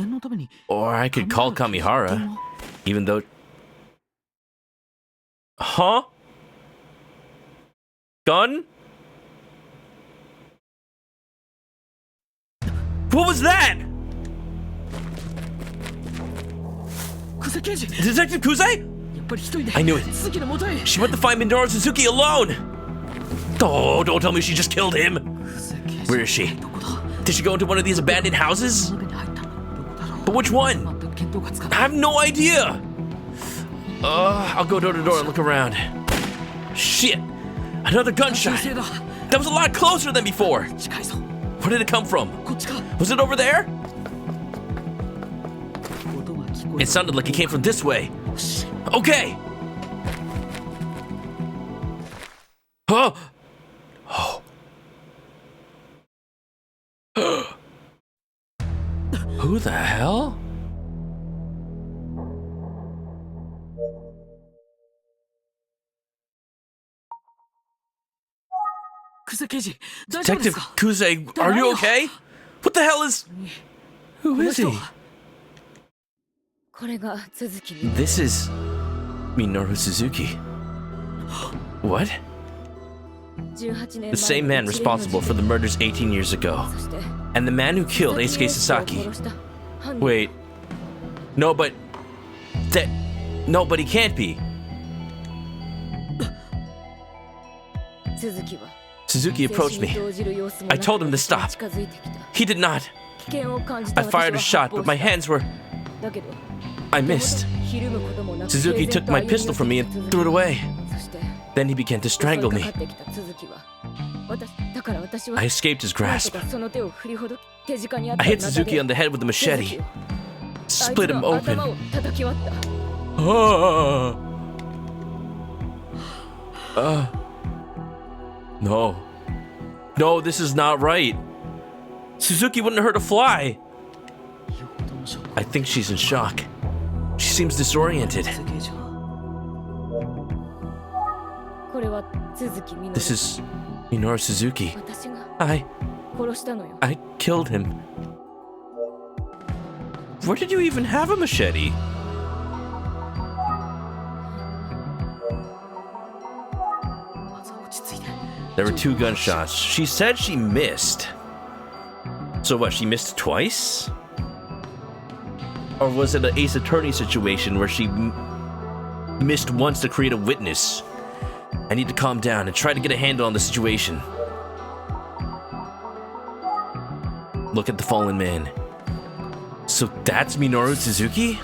Or I could call Kamihara, even though... Huh? Gun? What was that? Detective Kuze? I knew it. She went to find Minoru Suzuki alone. Oh, don't tell me she just killed him. Where is she? Did she go into one of these abandoned houses? But which one? I have no idea. I'll go door to door and look around. Shit! Another gunshot! That was a lot closer than before! Where did it come from? Was it over there? It sounded like it came from this way. Okay. Oh. Oh. Who the hell? Detective Kuze, are you okay? What the hell is... Who is he? This is... Minoru Suzuki. What? The same man responsible for the murders 18 years ago. And the man who killed Eisuke Sasaki. Wait. No, but... No, but he can't be. Suzuki approached me. I told him to stop. He did not. I fired a shot, but my hands were... I missed. Suzuki took my pistol from me and threw it away. Then he began to strangle me. I escaped his grasp. I hit Suzuki on the head with a machete. Split him open. No. No, this is not right. Suzuki wouldn't hurt a fly. I think she's in shock. She seems disoriented. This is Minoru Suzuki. I killed him. Where did you even have a machete? There were 2 gunshots. She said she missed. So what, she missed twice? Or was it an Ace Attorney situation where she missed once to create a witness? I need to calm down and try to get a handle on the situation. Look at the fallen man. So that's Minoru Suzuki?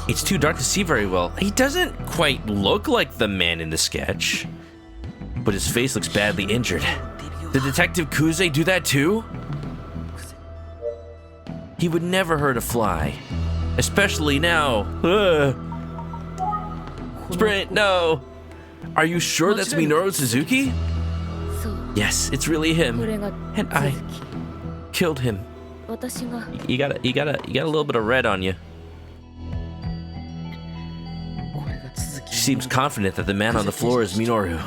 It's too dark to see very well. He doesn't quite look like the man in the sketch, but his face looks badly injured. Did Detective Kuze do that too? He would never hurt a fly. Especially now. Sprint, no! Are you sure that's Minoru Suzuki? Yes, it's really him. And I killed him. You got a little bit of red on you. She seems confident that the man on the floor is Minoru.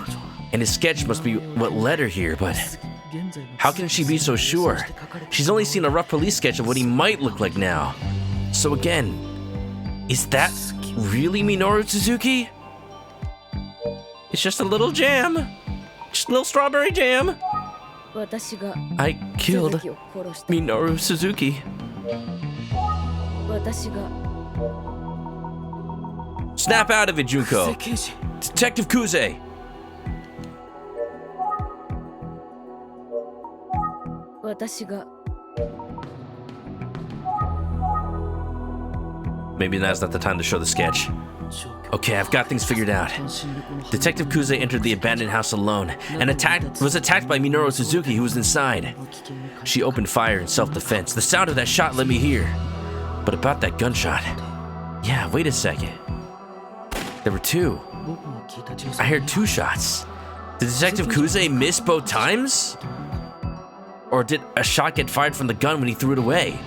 And his sketch must be what led her here, but how can she be so sure? She's only seen a rough police sketch of what he might look like now. So again, is that really Minoru Suzuki? It's just a little jam. Just a little strawberry jam. I killed Minoru Suzuki. Snap out of it, Junko. Detective Kuze. Maybe now's not the time to show the sketch. Okay, I've got things figured out. Detective Kuze entered the abandoned house alone and was attacked by Minoru Suzuki, who was inside. She opened fire in self-defense. The sound of that shot led me here. But about that gunshot... Yeah, wait a second. There were 2. I heard 2 shots. Did Detective Kuze miss both times? Or did a shot get fired from the gun when he threw it away?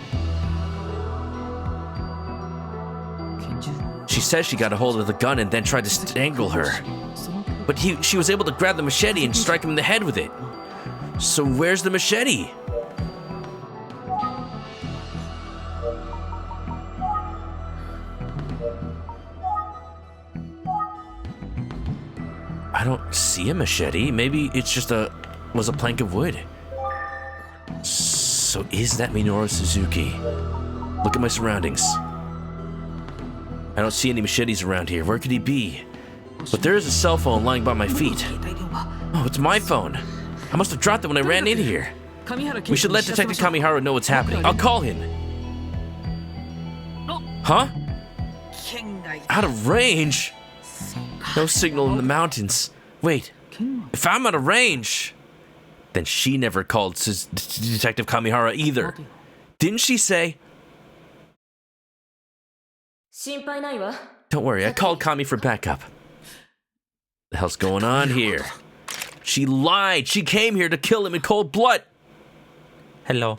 She says she got a hold of the gun and then tried to strangle her. But she was able to grab the machete and strike him in the head with it. So where's the machete? I don't see a machete. Maybe it's just was a plank of wood. So is that Minoru Suzuki? Look at my surroundings. I don't see any machetes around here. Where could he be? But there is a cell phone lying by my feet. Oh, it's my phone. I must have dropped it when I ran in here. We should let Detective Kamiharu know what's happening. I'll call him. Huh? Out of range? No signal in the mountains. Wait, if I'm out of range, Then she never called Detective Kamihara either. Didn't she say? Don't worry, I called Kami for backup. The hell's going on here? She lied. She came here to kill him in cold blood. Hello.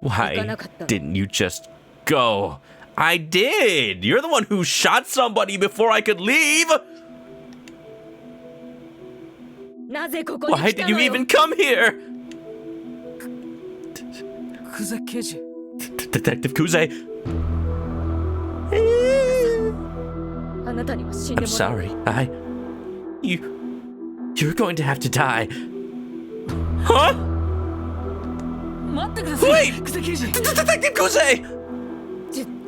Why didn't you just go? I did. You're the one who shot somebody before I could leave. Why did you even come here? Detective Kuze. I'm sorry. You're going to have to die. Huh? Wait! Detective Kuze!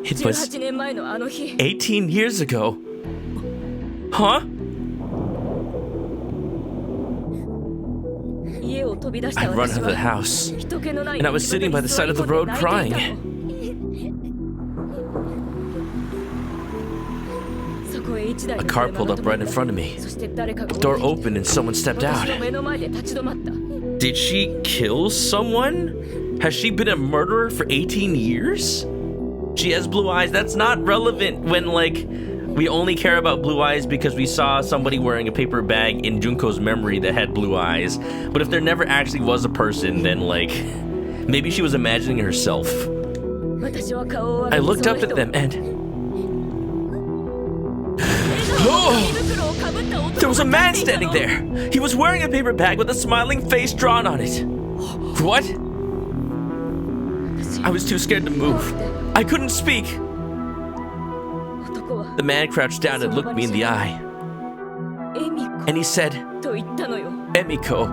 It was 18 years ago. Huh? I run out of the house, and I was sitting by the side of the road crying. A car pulled up right in front of me. The door opened and someone stepped out. Did she kill someone? Has she been a murderer for 18 years? She has blue eyes. That's not relevant when, like, we only care about blue eyes because we saw somebody wearing a paper bag in Junko's memory that had blue eyes. But if there never actually was a person, then, like, maybe she was imagining herself. I looked up at them and... Oh! There was a man standing there! He was wearing a paper bag with a smiling face drawn on it. What? I was too scared to move. I couldn't speak. The man crouched down and looked me in the eye. And he said, Emiko.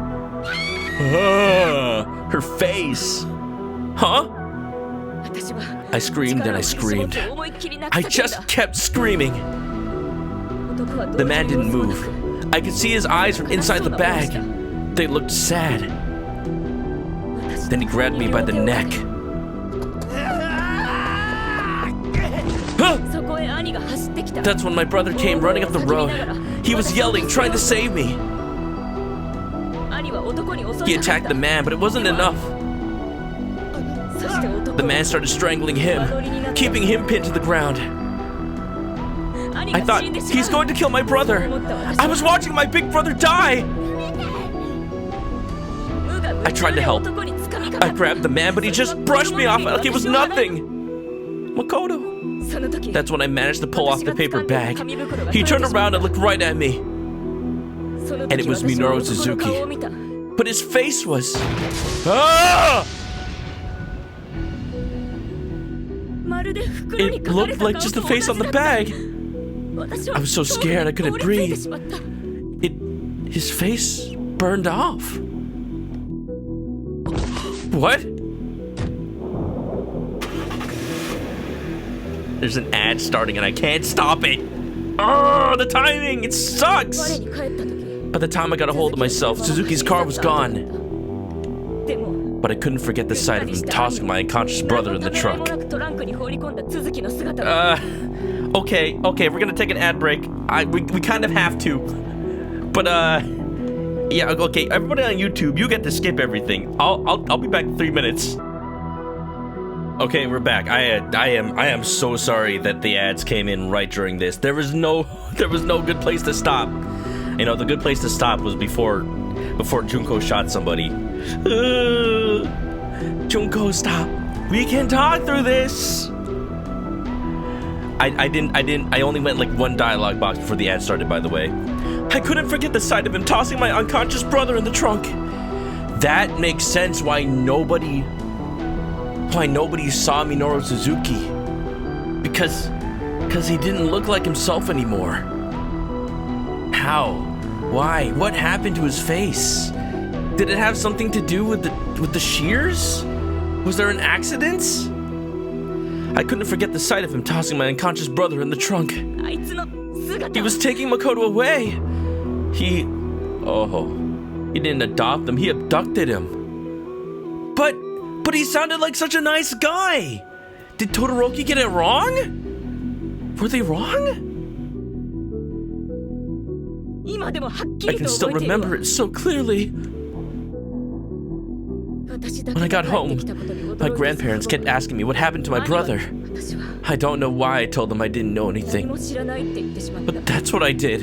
Her face. Huh? I screamed and I screamed. I just kept screaming. The man didn't move. I could see his eyes from inside the bag. They looked sad. Then he grabbed me by the neck. That's when my brother came running up the road. He was yelling, trying to save me. He attacked the man, but it wasn't enough. The man started strangling him, keeping him pinned to the ground. I thought, he's going to kill my brother. I was watching my big brother die. I tried to help. I grabbed the man, but he just brushed me off like it was nothing. Makoto. That's when I managed to pull off the paper bag. He turned around and looked right at me. And it was Minoru Suzuki. But his face was... Ah! It looked like just the face on the bag. I was so scared I couldn't breathe. His face burned off. What? There's an ad starting and I can't stop it. Oh, the timing, it sucks. By the time I got a hold of myself, Suzuki's car was gone. But I couldn't forget the sight of him tossing my unconscious brother in the trunk. Okay, we're gonna take an ad break. We kind of have to. But, yeah, okay, everybody on YouTube, you get to skip everything. I'll be back in 3 minutes. Okay, we're back. I am so sorry that the ads came in right during this. There was no good place to stop. You know, the good place to stop was before Junko shot somebody. Junko, stop. We can talk through this. I only went like one dialogue box before the ad started, by the way. I couldn't forget the sight of him tossing my unconscious brother in the trunk. That makes sense why nobody saw Minoru Suzuki. Because he didn't look like himself anymore. How? Why? What happened to his face? Did it have something to do with the shears? Was there an accident? I couldn't forget the sight of him tossing my unconscious brother in the trunk. He was taking Makoto away. He didn't adopt him, he abducted him. But he sounded like such a nice guy. Did Todoroki get it wrong? Were they wrong? I can still remember it so clearly. When I got home, my grandparents kept asking me what happened to my brother. I don't know why I told them I didn't know anything. But that's what I did.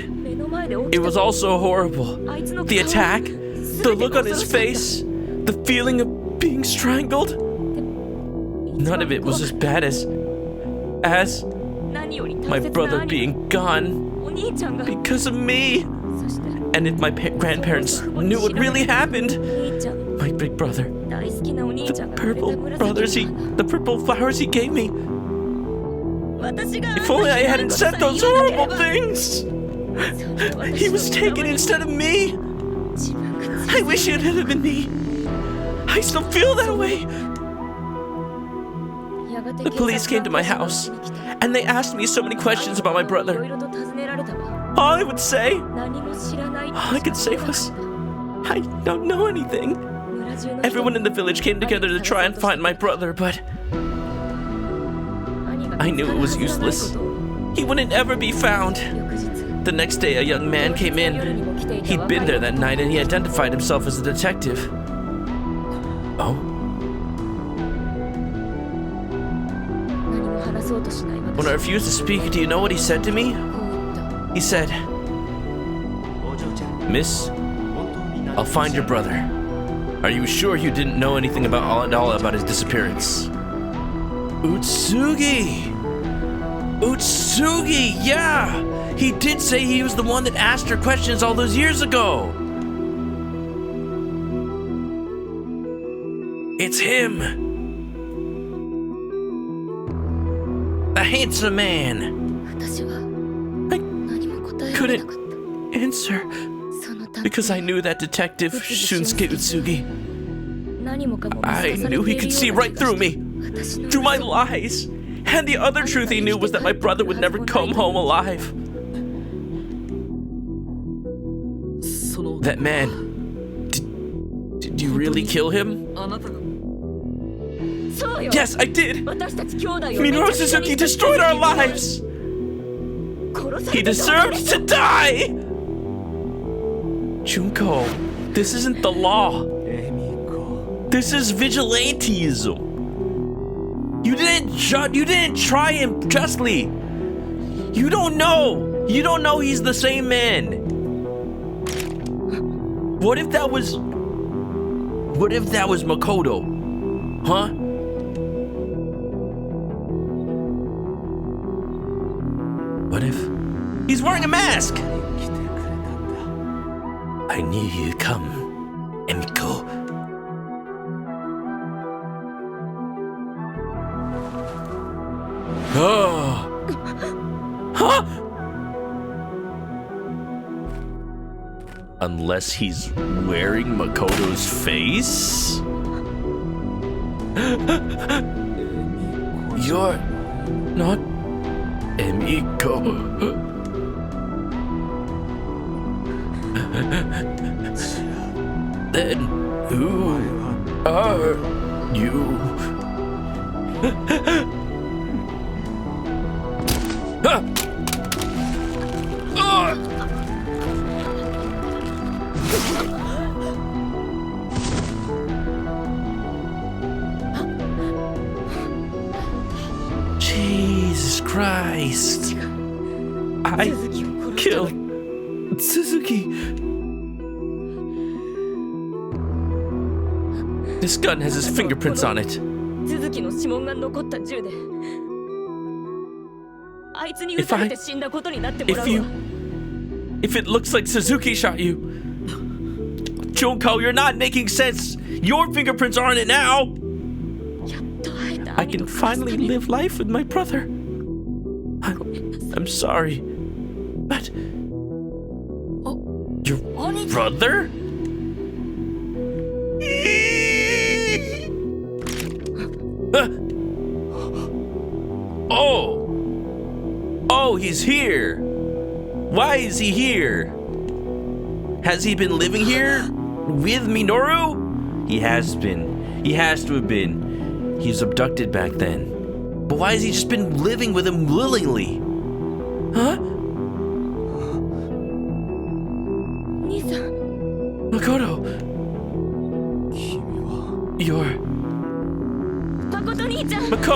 It was all so horrible. The attack, the look on his face, the feeling of being strangled. None of it was as bad as my brother being gone because of me. And if my grandparents knew what really happened, my big brother, the purple flowers he gave me. If only I hadn't said those horrible things. He was taken instead of me. I wish it had been me. I still feel that way. The police came to my house, and they asked me so many questions about my brother. All I could say was, I don't know anything. Everyone in the village came together to try and find my brother, but I knew it was useless. He wouldn't ever be found. The next day, a young man came in. He'd been there that night, and he identified himself as a detective. Oh? When I refused to speak, do you know what he said to me? He said, "Miss, I'll find your brother. Are you sure you didn't know anything at all about his disappearance?" Utsugi! Utsugi, yeah! He did say he was the one that asked her questions all those years ago. It's him. The handsome man. I couldn't answer because I knew that detective Shunsuke Utsugi. I knew he could see right through me, through my lies. And the other truth he knew was that my brother would never come home alive. That man, did you really kill him? Yes, I did! Minoru Suzuki destroyed our lives! He deserved to die! Junko, this isn't the law. This is vigilantism. You didn't try him justly. You don't know. You don't know he's the same man. What if that was Makoto? Huh? What if he's wearing a mask? I knew you'd come, Emiko. Oh. Huh? Unless he's wearing Makoto's face? You're not Emiko. Then who are you? Jesus Christ! I killed Suzuki. This gun has his fingerprints on it. If it looks like Suzuki shot you, Junko, you're not making sense. Your fingerprints are on it now. I can finally live life with my brother. I'm sorry, but your brother? Oh, he's here. Why is he here? Has he been living here with Minoru? He has been. He has to have been. He was abducted back then. But why has he just been living with him willingly? Huh?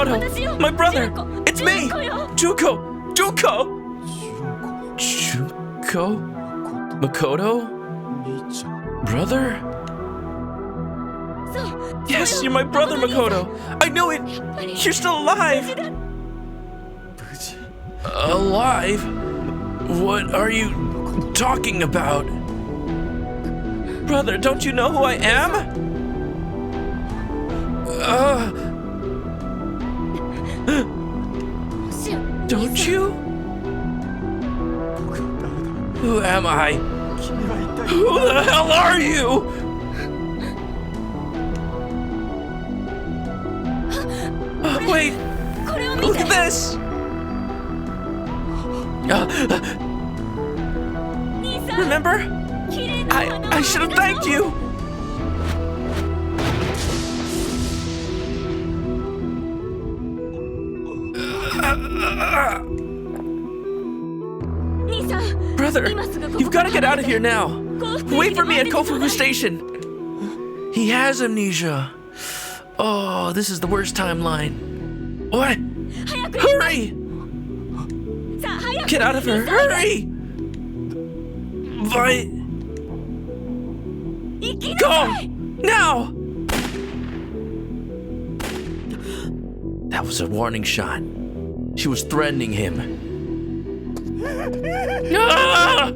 Makoto! My brother! It's me! Junko! Junko! Junko? Makoto? Brother? Yes, you're my brother, Makoto! I knew it! You're still alive! Alive? What are you talking about? Brother, don't you know who I am? Don't you? Who am I? Who the hell are you? Wait! Look at this! Remember? I should have thanked you! Brother, you've got to get out of here now. Wait for me at Kofuku Station. He has amnesia. Oh, this is the worst timeline. What? Hurry! Get out of here! Hurry! Go! Now! That was a warning shot. She was threatening him. Ah!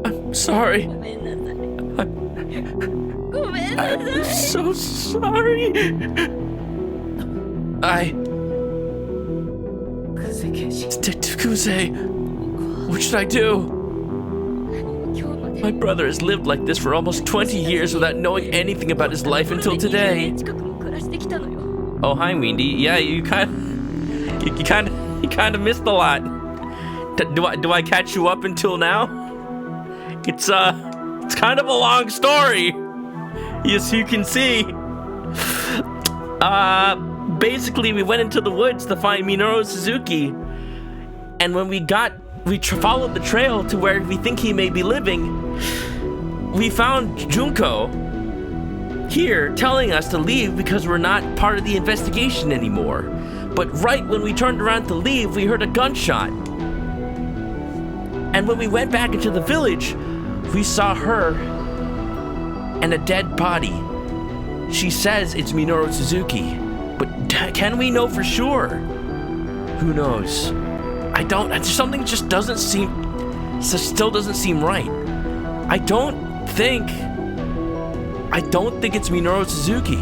I'm sorry. I'm so sorry. Kuze, what should I do? My brother has lived like this for almost 20 years without knowing anything about his life until today. Oh, hi, Windy. Yeah, you kind of missed a lot. Do I catch you up until now? It's kind of a long story. Yes, you can see. Basically, we went into the woods to find Minoru Suzuki, and when we followed the trail to where we think he may be living, we found Junko here telling us to leave because we're not part of the investigation anymore. But right when we turned around to leave, we heard a gunshot. And when we went back into the village, we saw her and a dead body. She says it's Minoru Suzuki, but can we know for sure? Who knows? Something just still doesn't seem right. I don't think it's Minoru Suzuki.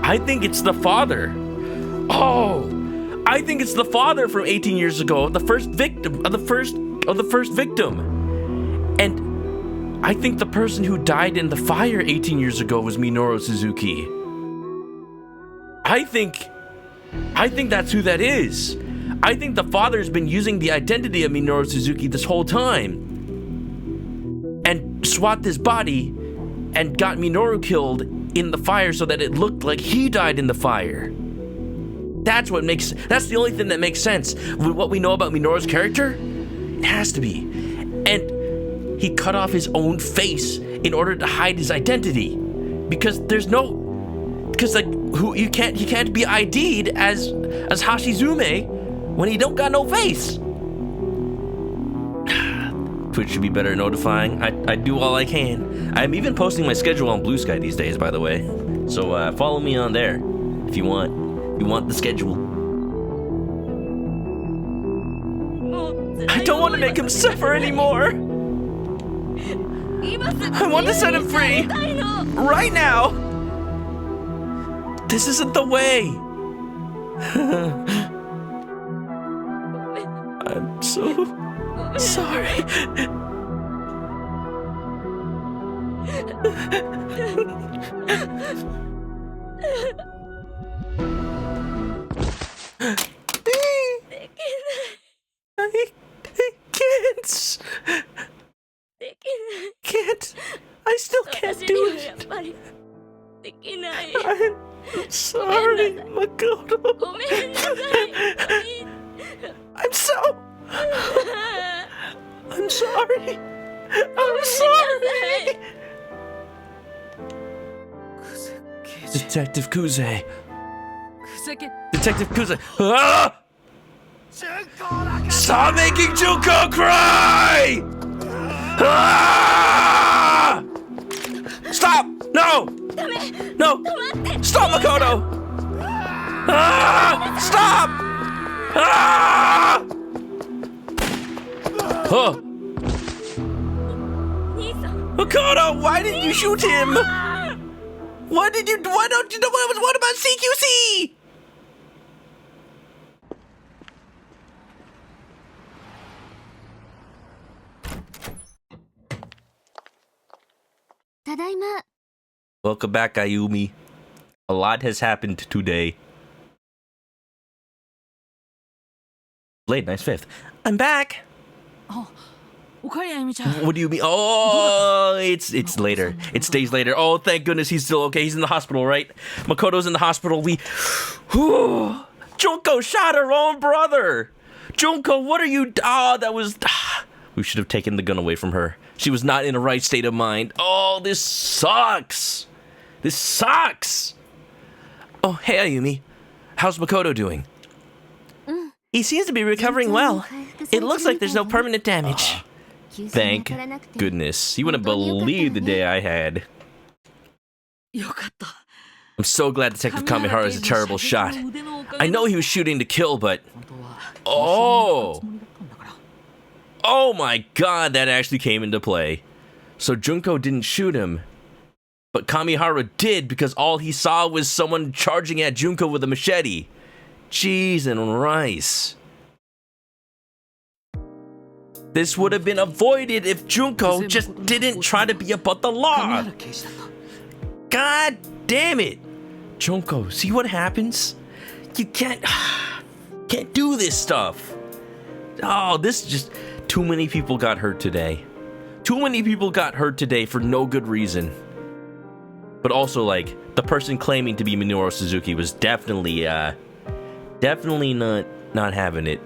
I think it's the father. Oh, I think it's the father from 18 years ago, the first victim. And I think the person who died in the fire 18 years ago was Minoru Suzuki. I think that's who that is. I think the father's been using the identity of Minoru Suzuki this whole time and swapped his body and got Minoru killed in the fire so that it looked like he died in the fire. That's the only thing that makes sense. With what we know about Minoru's character, it has to be. And he cut off his own face in order to hide his identity. Because he can't be ID'd as Hashizume when he don't got no face. Twitch should be better at notifying. I do all I can. I'm even posting my schedule on Blue Sky these days, by the way. So follow me on there if you want. If you want the schedule. I don't want to make him suffer anymore. I want to set him free. Right now. This isn't the way. I'm so sorry. I still can't do it. I'm sorry, Makoto. I'm sorry. I'm sorry. Detective Kuze. Detective Kuze. Ah! Stop making Junko cry! Ah! Stop! No! No! Stop, Makoto! Ah! Stop! Ah! Oh. Makoto, why didn't you shoot him? Why don't you know what about CQC? Welcome back, Ayumi. A lot has happened today. Late, nice fifth. I'm back. What do you mean? Oh, it's later. It's days later. Oh, thank goodness he's still okay. He's in the hospital, right? Makoto's in the hospital. Junko shot her own brother. Junko, what are you? That was. We should have taken the gun away from her. She was not in a right state of mind. Oh, this sucks. This sucks. Oh, hey, Ayumi. How's Makoto doing? He seems to be recovering well. It looks like there's no permanent damage. Thank goodness. You wouldn't believe the day I had. I'm so glad Detective Kamihara is a terrible shot. I know he was shooting to kill, but... Oh my god, that actually came into play. So Junko didn't shoot him, but Kamihara did because all he saw was someone charging at Junko with a machete. Cheese and rice. This would have been avoided if Junko just didn't try to be above the law. God damn it. Junko, see what happens? You can't do this stuff. Oh, this is just... Too many people got hurt today. Too many people got hurt today for no good reason. But also, like, the person claiming to be Minoru Suzuki was definitely not having it.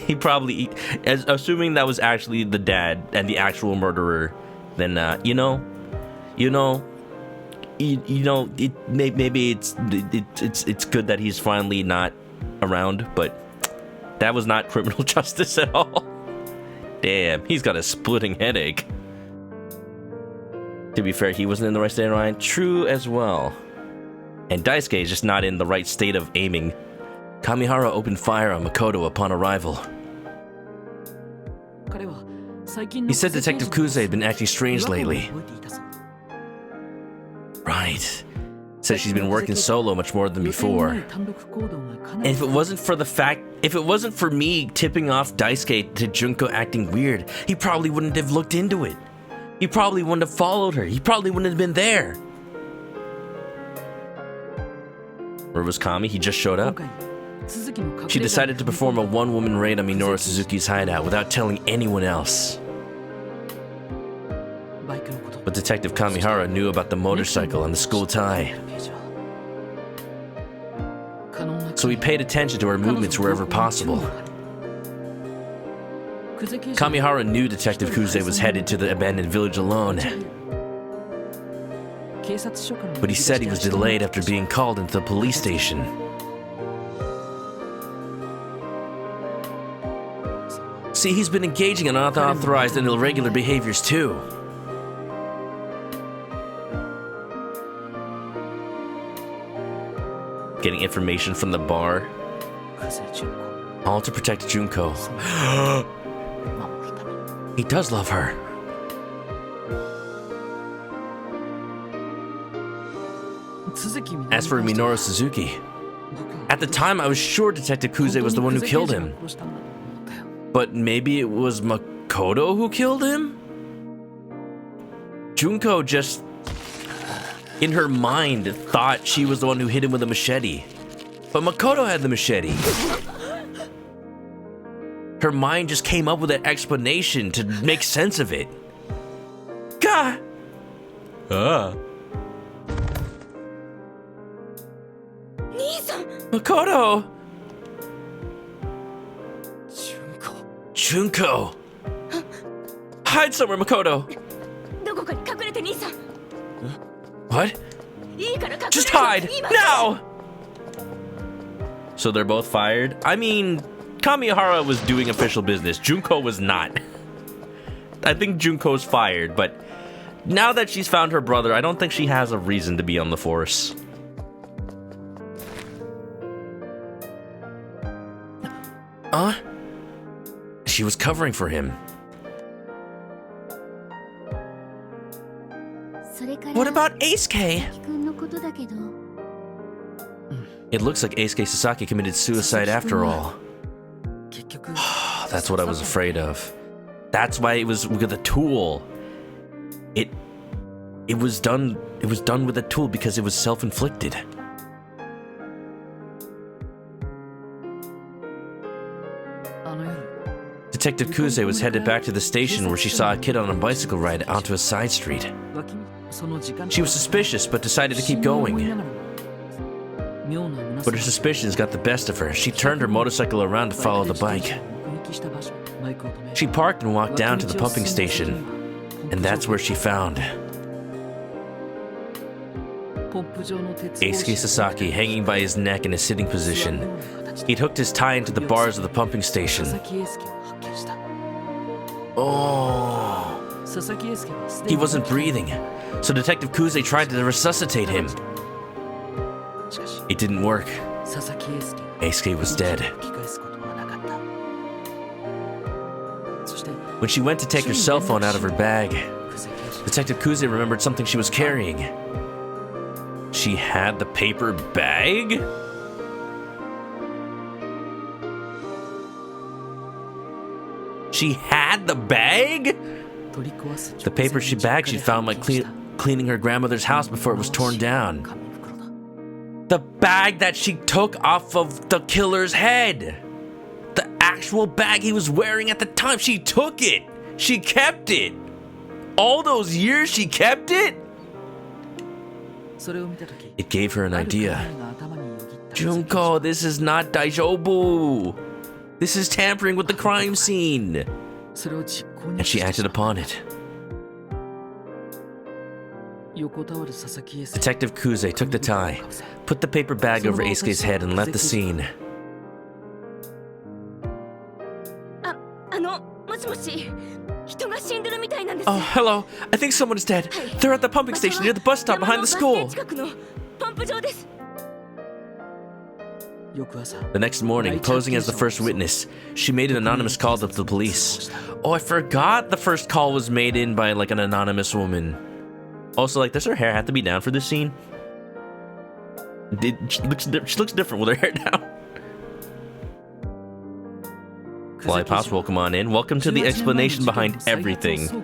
He probably, assuming that was actually the dad and the actual murderer, then maybe it's good that he's finally not around, but that was not criminal justice at all. Damn, he's got a splitting headache. To be fair, he wasn't in the right state of mind. True as well. And Daisuke is just not in the right state of aiming. Kamihara opened fire on Makoto upon arrival. He said Detective Kuze had been acting strange lately. Right. Said she's been working solo much more than before. And if it wasn't for me tipping off Daisuke to Junko acting weird, he probably wouldn't have looked into it. He probably wouldn't have followed her. He probably wouldn't have been there. Where was Kami? He just showed up. She decided to perform a one-woman raid on Minoru Suzuki's hideout without telling anyone else. But Detective Kamihara knew about the motorcycle and the school tie. So he paid attention to her movements wherever possible. Kamihara knew Detective Kuze was headed to the abandoned village alone. But he said he was delayed after being called into the police station. See, he's been engaging in unauthorized and irregular behaviors too. Getting information from the bar. All to protect Junko. He does love her. As for Minoru Suzuki, at the time I was sure Detective Kuze was the one who killed him. But maybe it was Makoto who killed him? Junko just, in her mind, thought she was the one who hit him with a machete. But Makoto had the machete. Her mind just came up with an explanation to make sense of it. God! Makoto! Junko! Hide somewhere, Makoto. どこかに隠れて兄さん What? いいから隠れて Just hide! 今 Now! So they're both fired? I mean, Kamihara was doing official business. Junko was not. I think Junko's fired, but now that she's found her brother, I don't think she has a reason to be on the force. She was covering for him. それから What about Aisuke? 君のことだけど It looks like Aisuke Sasaki committed suicide after all. That's what I was afraid of. That's why it was with a tool. It was done with a tool because it was self-inflicted. Detective Kuze was headed back to the station where she saw a kid on a bicycle ride onto a side street. She was suspicious but decided to keep going. But her suspicions got the best of her. She turned her motorcycle around to follow the bike. She parked and walked down to the pumping station, and that's where she found Eisuke Sasaki hanging by his neck in a sitting position. He'd hooked his tie into the bars of the pumping station. Oh. He wasn't breathing, so Detective Kuze tried to resuscitate him. It didn't work. Eisuke was dead. When she went to take her cell phone out of her bag, Detective Kuze remembered something she was carrying. She had the paper bag? She had the bag? The paper bag she'd found by cleaning her grandmother's house before it was torn down. The bag that she took off of the killer's head. The actual bag he was wearing at the time. She took it. She kept it. All those years she kept it? It gave her an idea. Junko, this is not Daijobu. This is tampering with the crime scene. And she acted upon it. Detective Kuze took the tie, put the paper bag over Eisuke's head, and left the scene. もしもし人が死んでるみたいなんです Oh, hello. I think someone is dead. They're at the pumping station near the bus stop behind the school. 近くのパンプ場です The next morning, posing as the first witness, she made an anonymous call to the police. Oh, I forgot the first call was made in by like an anonymous woman. Also, like, does her hair have to be down for this scene? She looks different with her hair down. Fly Pops, welcome on in. Welcome to the explanation behind everything.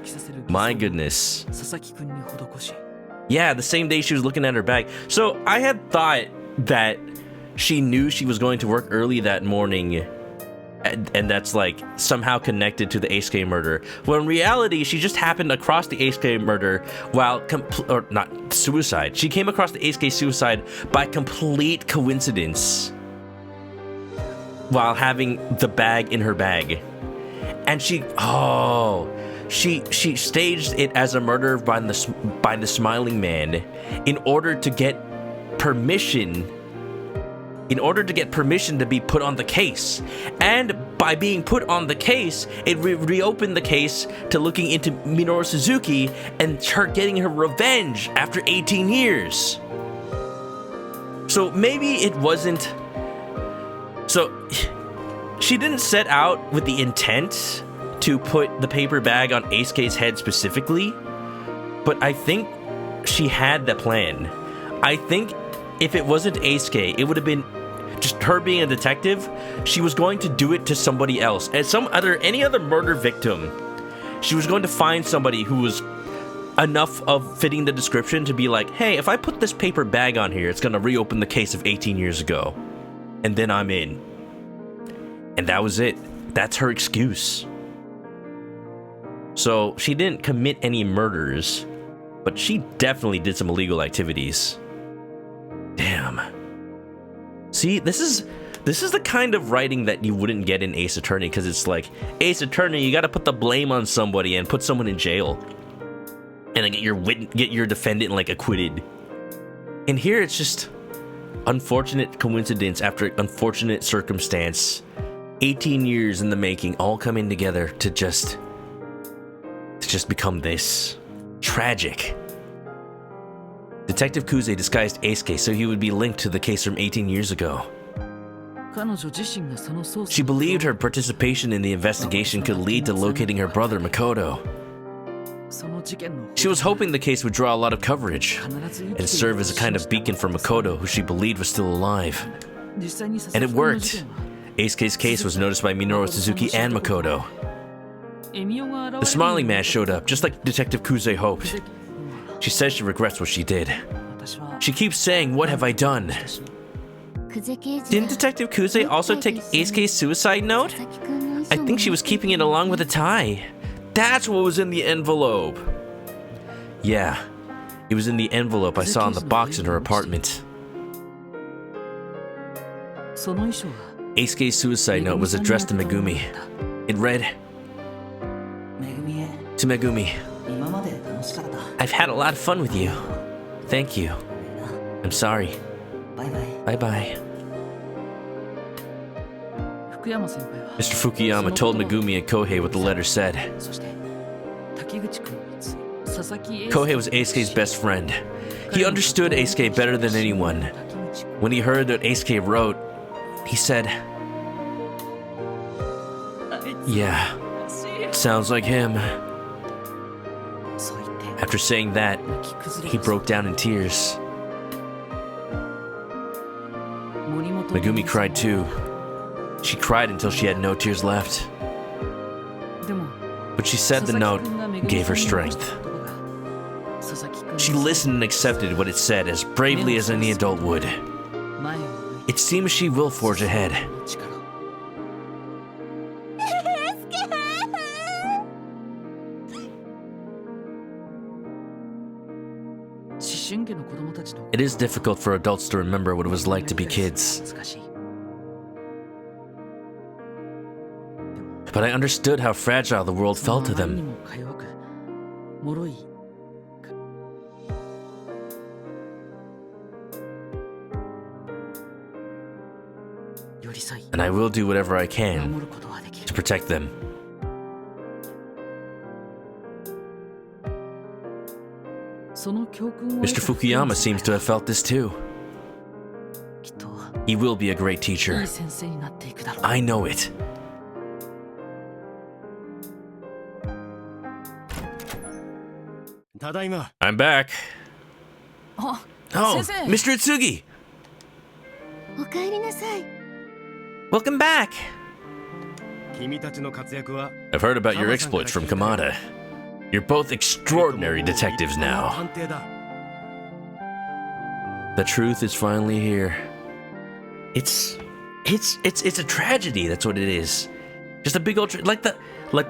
My goodness. Yeah, the same day she was looking at her bag. So I had thought that she knew she was going to work early that morning, and that's like somehow connected to the Eisuke murder. Well, in reality, she just happened across the Eisuke murder while or not suicide. She came across the Eisuke suicide by complete coincidence while having the bag in her bag, and she staged it as a murder by the smiling man in order to get permission. In order to get permission to be put on the case. And by being put on the case, it reopened the case to looking into Minoru Suzuki and her getting her revenge after 18 years. So maybe it wasn't... So, she didn't set out with the intent to put the paper bag on Eisuke's head specifically, but I think she had the plan. I think if it wasn't Eisuke, it would have been just her being a detective. She was going to do it to somebody else. As any other murder victim, she was going to find somebody who was enough of fitting the description to be like, hey, if I put this paper bag on here, it's going to reopen the case of 18 years ago. And then I'm in. And that was it. That's her excuse. So she didn't commit any murders, but she definitely did some illegal activities. Damn. See, this is This is the kind of writing that you wouldn't get in Ace Attorney, because it's like, Ace Attorney, you gotta put the blame on somebody and put someone in jail. And then get your defendant, like, acquitted. And here it's just unfortunate coincidence after unfortunate circumstance. 18 years in the making, all coming together to just become this. Tragic. Detective Kuze disguised Eisuke so he would be linked to the case from 18 years ago. She believed her participation in the investigation could lead to locating her brother Makoto. She was hoping the case would draw a lot of coverage and serve as a kind of beacon for Makoto, who she believed was still alive. And it worked. Eisuke's case was noticed by Minoru Suzuki and Makoto. The smiling man showed up, just like Detective Kuze hoped. She says she regrets what she did. She keeps saying, "What have I done?" Didn't Detective Kuze also take Eisuke's suicide note? I think she was keeping it along with a tie. That's what was in the envelope. Yeah, it was in the envelope I saw in the box in her apartment. Eisuke's suicide note was addressed to Megumi. It read, "To Megumi, I've had a lot of fun with you. Thank you. I'm sorry. Bye-bye." Mr. Fukuyama told Megumi and Kohei what the letter said. Kohei was Eisuke's best friend. He understood Eisuke better than anyone. When he heard that Eisuke wrote, he said, "Yeah, sounds like him." After saying that, he broke down in tears. Megumi cried too. She cried until she had no tears left. But she said the note gave her strength. She listened and accepted what it said as bravely as any adult would. It seems she will forge ahead. It is difficult for adults to remember what it was like to be kids. But I understood how fragile the world felt to them. And I will do whatever I can to protect them. Mr. Fukuyama seems to have felt this too. He will be a great teacher. I know it. I'm back. Oh, Mr. Itsugi! Welcome back! I've heard about your exploits from Kamada. You're both extraordinary detectives now. The truth is finally here. It's a tragedy, that's what it is. Just a big old like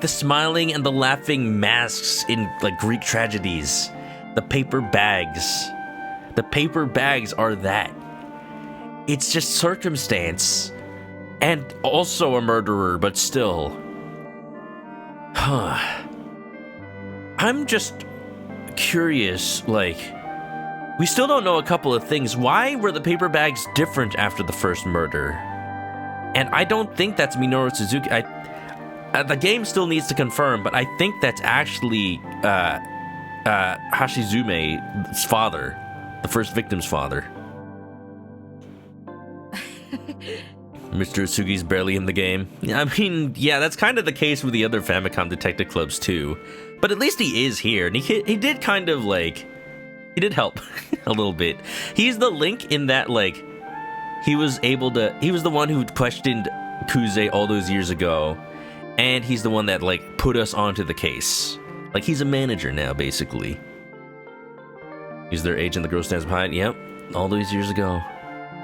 the smiling and the laughing masks in like Greek tragedies. The paper bags. The paper bags are that. It's just circumstance and also a murderer, but still. I'm just curious, like, we still don't know a couple of things. Why were the paper bags different after the first murder? And I don't think that's Minoru Suzuki. The game still needs to confirm, but I think that's actually Hashizume's father, the first victim's father. Mr. Utsugi's barely in the game. I mean, yeah, that's kind of the case with the other Famicom Detective Clubs too. But at least he is here, and he did kind of like, he did help a little bit. He's the link in that, like, he was the one who questioned Kuze all those years ago, and he's the one that, like, put us onto the case. Like, he's a manager now, basically. He's their agent, the girl stands behind. Yep, all those years ago.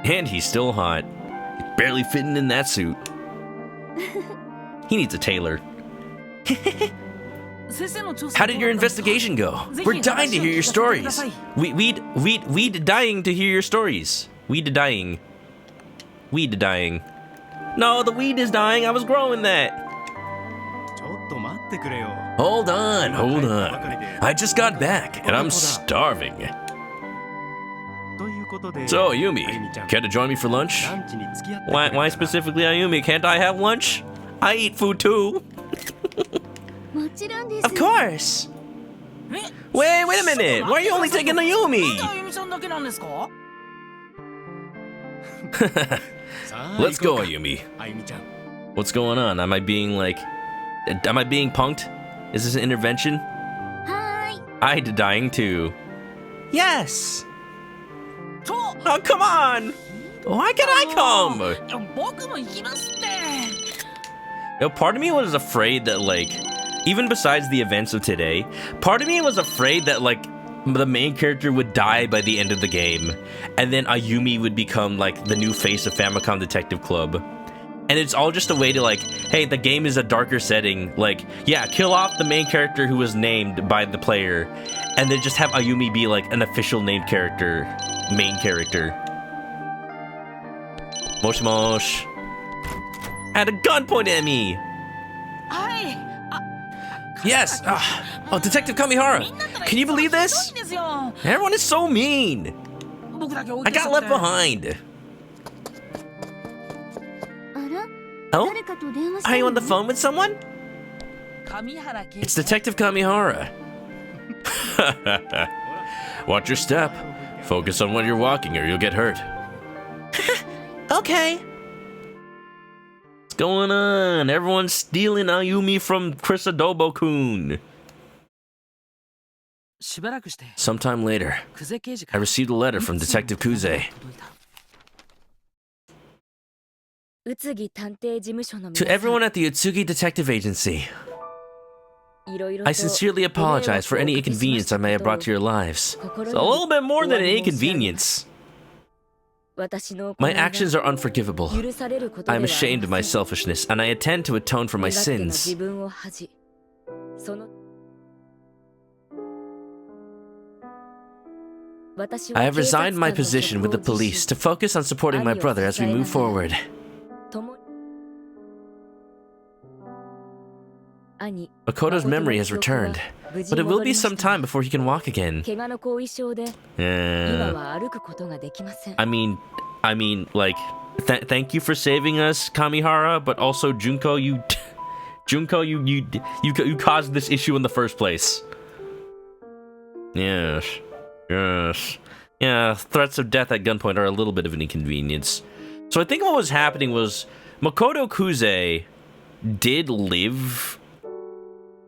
And he's still hot. He's barely fitting in that suit. He needs a tailor. How did your investigation go? We're dying to hear your stories. We'd dying to hear your stories. We'd dying. No, the weed is dying. I was growing that. Hold on. I just got back, and I'm starving. So, Ayumi, care to join me for lunch? Why specifically Ayumi? Can't I have lunch? I eat food too. Of course. Wait a minute. Why are you only taking Ayumi? Let's go, Ayumi. What's going on? Am I being punked? Is this an intervention? Hi. I'm dying too. Yes. Oh, come on. Why can I come? Yo, part of me was afraid that, like, even besides the events of today, part of me was afraid that, like, the main character would die by the end of the game, and then Ayumi would become, like, the new face of Famicom Detective Club. And it's all just a way to, like, hey, the game is a darker setting, like, yeah, kill off the main character who was named by the player, and then just have Ayumi be, like, an official named character, main character. Mosh mosh. At a gunpoint at me! Yes! Oh, Detective Kamihara! Can you believe this? Everyone is so mean! I got left behind! Oh? Are you on the phone with someone? It's Detective Kamihara. Watch your step. Focus on when you're walking or you'll get hurt. Okay. What's going on? Everyone's stealing Ayumi from ManokAdobo-kun. Sometime later, I received a letter from Detective Kuze. To everyone at the Utsugi Detective Agency, I sincerely apologize for any inconvenience I may have brought to your lives. It's a little bit more than an inconvenience. My actions are unforgivable. I am ashamed of my selfishness, and I intend to atone for my sins. I have resigned my position with the police to focus on supporting my brother as we move forward. Makoto's memory has returned, but it will be some time before he can walk again. I mean, like, thank you for saving us, Kamihara, but also Junko, you caused this issue in the first place. Yes. Yeah, threats of death at gunpoint are a little bit of an inconvenience. So I think what was happening was Makoto Kuze did live.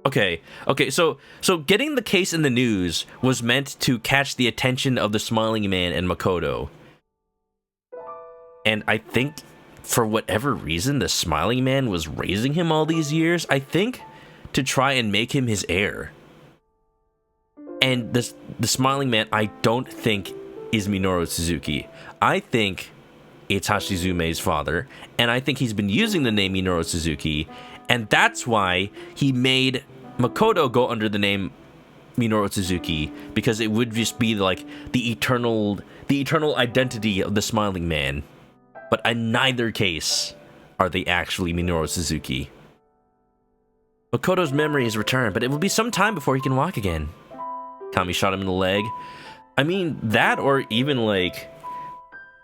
Okay, so getting the case in the news was meant to catch the attention of the Smiling Man and Makoto. And I think, for whatever reason, the Smiling Man was raising him all these years, I think, to try and make him his heir. And the Smiling Man, I don't think, is Minoru Suzuki. I think it's Hashizume's father, and I think he's been using the name Minoru Suzuki, and that's why he made Makoto go under the name Minoru Suzuki, because it would just be like the eternal identity of the Smiling Man. But in neither case are they actually Minoru Suzuki. Makoto's memory is returned, but it will be some time before he can walk again. Kami shot him in the leg. I mean, that, or even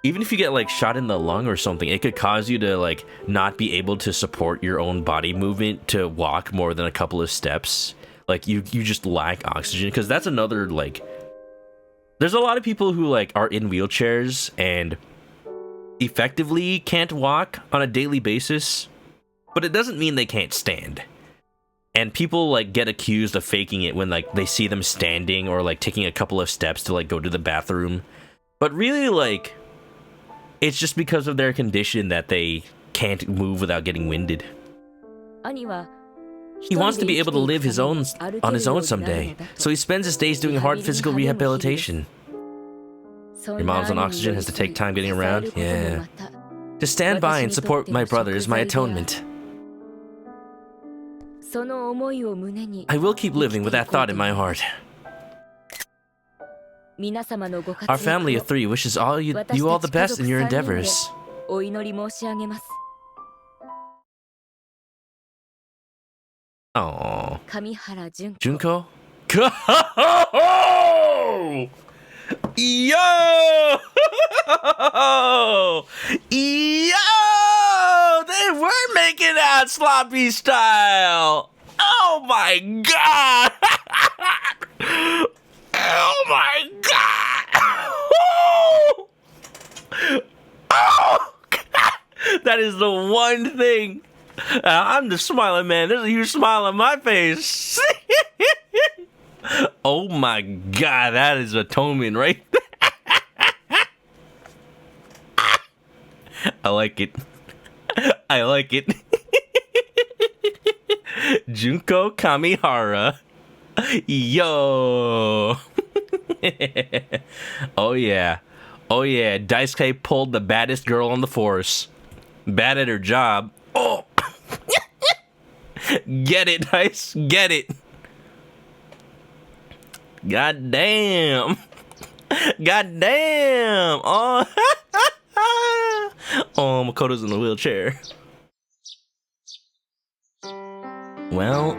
if you get, like, shot in the lung or something, it could cause you to, like, not be able to support your own body movement to walk more than a couple of steps. Like, you just lack oxygen, because that's another, like... There's a lot of people who, like, are in wheelchairs and effectively can't walk on a daily basis, but it doesn't mean they can't stand. And people, like, get accused of faking it when, like, they see them standing or, like, taking a couple of steps to, like, go to the bathroom. But really, like... It's just because of their condition that they can't move without getting winded. He wants to be able to live on his own someday, so he spends his days doing hard physical rehabilitation. Your mom's on oxygen, has to take time getting around? Yeah. To stand by and support my brother is my atonement. I will keep living with that thought in my heart. Our family of 3 wishes you all the best in your endeavors. Oh. 上原純子 Junko? Yo! Yo! They were making out sloppy style! Oh my god! Oh my god! Oh god! That is the one thing. I'm the smiling man. There's a huge smile on my face. Oh my god, that is atonement right there. I like it. I like it. Junko Kamihara. Yo. Oh yeah. Oh yeah. Daisuke pulled the baddest girl on the force. Bad at her job. Oh. Get it, Dice. Get it. God damn. God damn. Oh. Oh, Makoto's in the wheelchair. Well.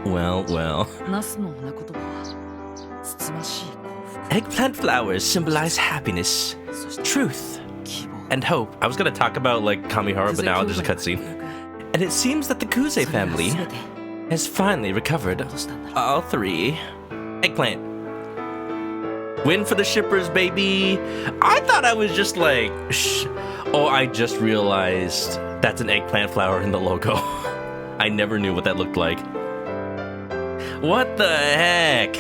ナスの花言葉はつつましい幸福 Eggplant flowers symbolize happiness, truth, and hope. I was gonna talk about like Kamihara, but now there's a cutscene. And it seems that the Kuze family has finally recovered all three. Eggplant. Win for the shippers, baby. I thought I was just like, oh, I just realized that's an eggplant flower in the logo. I never knew what that looked like. What the heck?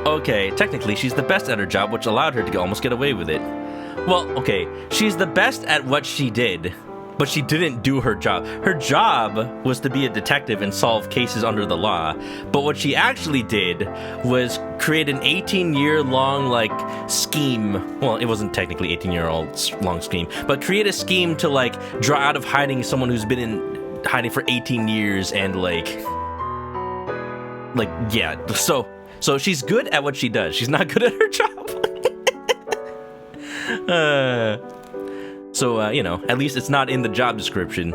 Okay, technically she's the best at her job, which allowed her to almost get away with it. Well, okay, she's the best at what she did, but she didn't do her job. Her job was to be a detective and solve cases under the law, but what she actually did was create an 18-year-long, like, scheme. Well, it wasn't technically 18-year-old long scheme, but create a scheme to, like, draw out of hiding someone who's been in hiding for 18 years and, like, yeah. So she's good at what she does. She's not good at her job. You know, at least it's not in the job description.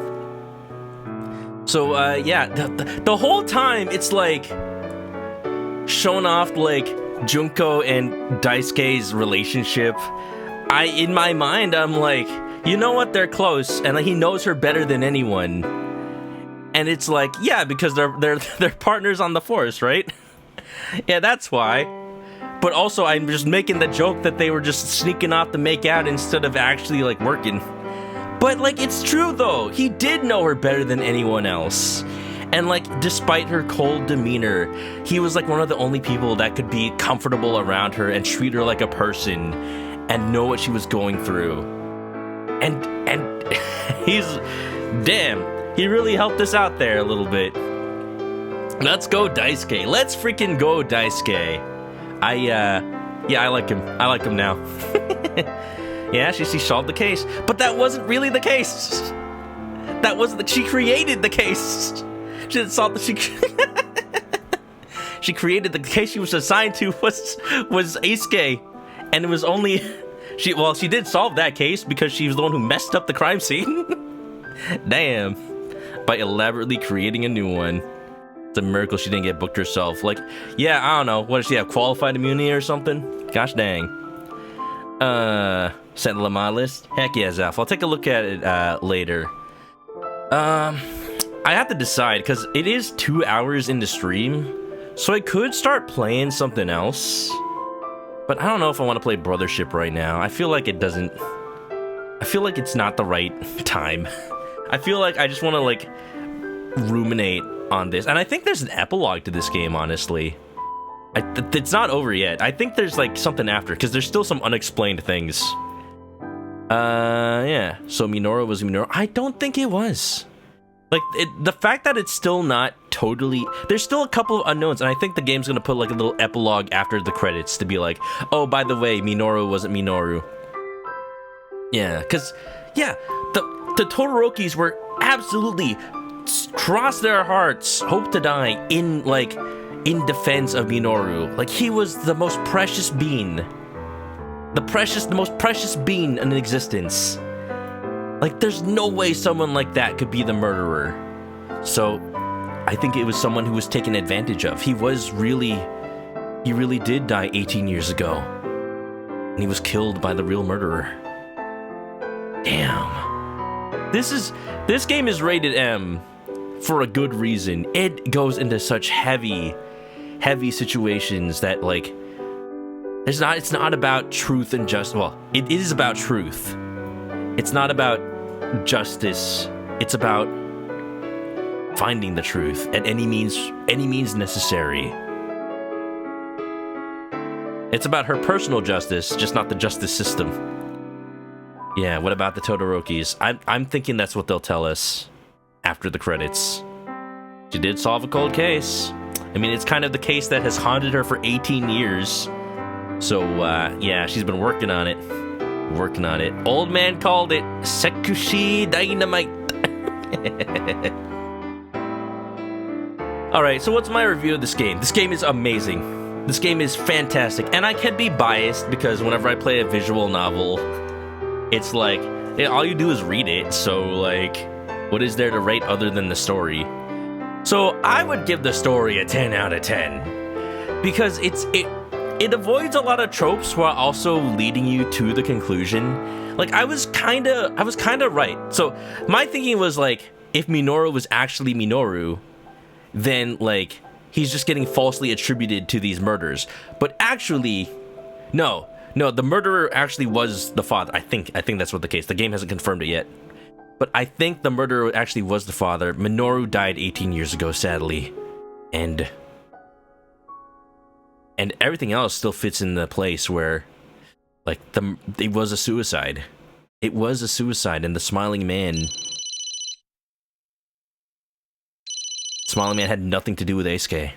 So, yeah, the whole time it's like showing off like Junko and Daisuke's relationship. In my mind, I'm like, you know what? They're close, and like, he knows her better than anyone. And it's like, yeah, because they're partners on the force, right? Yeah, that's why. But also, I'm just making the joke that they were just sneaking off to make out instead of actually, like, working. But, like, it's true, though. He did know her better than anyone else. And, like, despite her cold demeanor, he was, like, one of the only people that could be comfortable around her and treat her like a person and know what she was going through. And he's... Damn, he really helped us out there a little bit. Let's go, Daisuke. Let's freaking go, Daisuke. Yeah, I like him. I like him now. Yeah, she solved the case. But that wasn't really the case. That wasn't she created the case. She didn't solve the... She created the case she was assigned to was Eisuke. And it was only... She did solve that case because she was the one who messed up the crime scene. Damn. By elaborately creating a new one. It's a miracle she didn't get booked herself. Like, yeah, I don't know. What does she have? Qualified immunity or something? Gosh dang. Sent to my list? Heck yeah, Zaf. I'll take a look at it later. I have to decide because it is 2 hours into stream. So I could start playing something else. But I don't know if I want to play Brothership right now. I feel like it doesn't... I feel like it's not the right time. I feel like I just want to, like, ruminate on this. And I think there's an epilogue to this game, honestly. It's not over yet. I think there's, like, something after, because there's still some unexplained things. Yeah. So Minoru was Minoru. I don't think it was. Like, the fact that it's still not totally... There's still a couple of unknowns, and I think the game's gonna put, like, a little epilogue after the credits to be like, oh, by the way, Minoru wasn't Minoru. Yeah, because, yeah, the Todorokis were absolutely... cross their hearts, hope to die in defense of Minoru. Like, he was the most precious being. The most precious being in existence. Like, there's no way someone like that could be the murderer. So, I think it was someone who was taken advantage of. He really did die 18 years ago. And he was killed by the real murderer. Damn. This game is rated M for a good reason. It goes into such heavy situations that, like, it's not about truth and justice. Well, it is about truth. It's not about justice. It's about finding the truth at any means necessary. It's about her personal justice, just not the justice system. Yeah, what about the Todorokis? I'm thinking that's what they'll tell us after the credits. She did solve a cold case. I mean, it's kind of the case that has haunted her for 18 years. So, yeah, she's been working on it. Old man called it Sekushi Dynamite. Alright, so what's my review of this game? This game is amazing. This game is fantastic. And I can be biased because whenever I play a visual novel, it's like, all you do is read it. So, like, what is there to rate other than the story? So, I would give the story a 10 out of 10. Because it avoids a lot of tropes while also leading you to the conclusion. Like, I was kind of right. So, my thinking was, like, if Minoru was actually Minoru, then, like, he's just getting falsely attributed to these murders. But actually, no, the murderer actually was the father. I think that's what the case. The game hasn't confirmed it yet. But I think the murderer actually was the father. Minoru died 18 years ago, sadly. And everything else still fits in the place where, like, it was a suicide. It was a suicide, and the Smiling Man had nothing to do with Eisuke.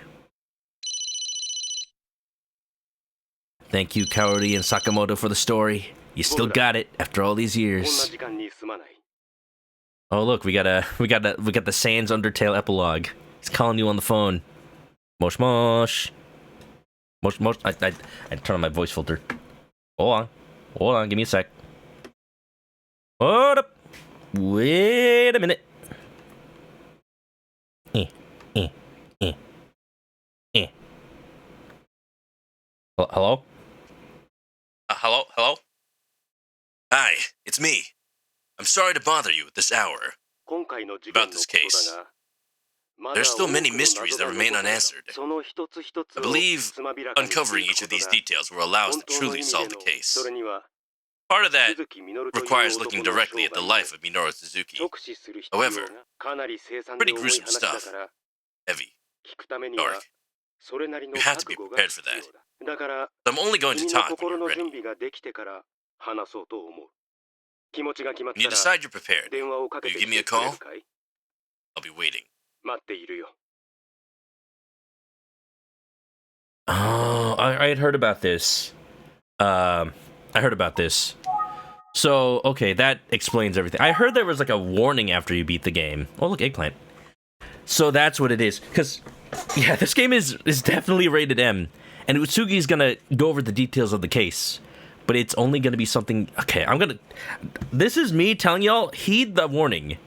Thank you, Kaori and Sakamoto, for the story. You still got it after all these years. Oh look, we got the Sans Undertale epilogue. He's calling you on the phone. Mosh mosh. Mosh mosh. I turn on my voice filter. Hold on, give me a sec. Hold up. Wait a minute. Hello? Hello? Hi, it's me. I'm sorry to bother you at this hour. About this case. There's still many mysteries that remain unanswered. I believe uncovering each of these details will allow us to truly solve the case. Part of that requires looking directly at the life of Minoru Suzuki. However, pretty gruesome stuff. Heavy. Dark. You have to be prepared for that. So I'm only going to talk when you're ready. When you decide you're prepared, will you give me a call? I'll be waiting. Oh, I had heard about this. So, okay, that explains everything. I heard there was like a warning after you beat the game. Oh, look, eggplant. So that's what it is. Because, yeah, this game is definitely rated M. And Utsugi's gonna go over the details of the case. But it's only gonna be something... Okay, this is me telling y'all, heed the warning.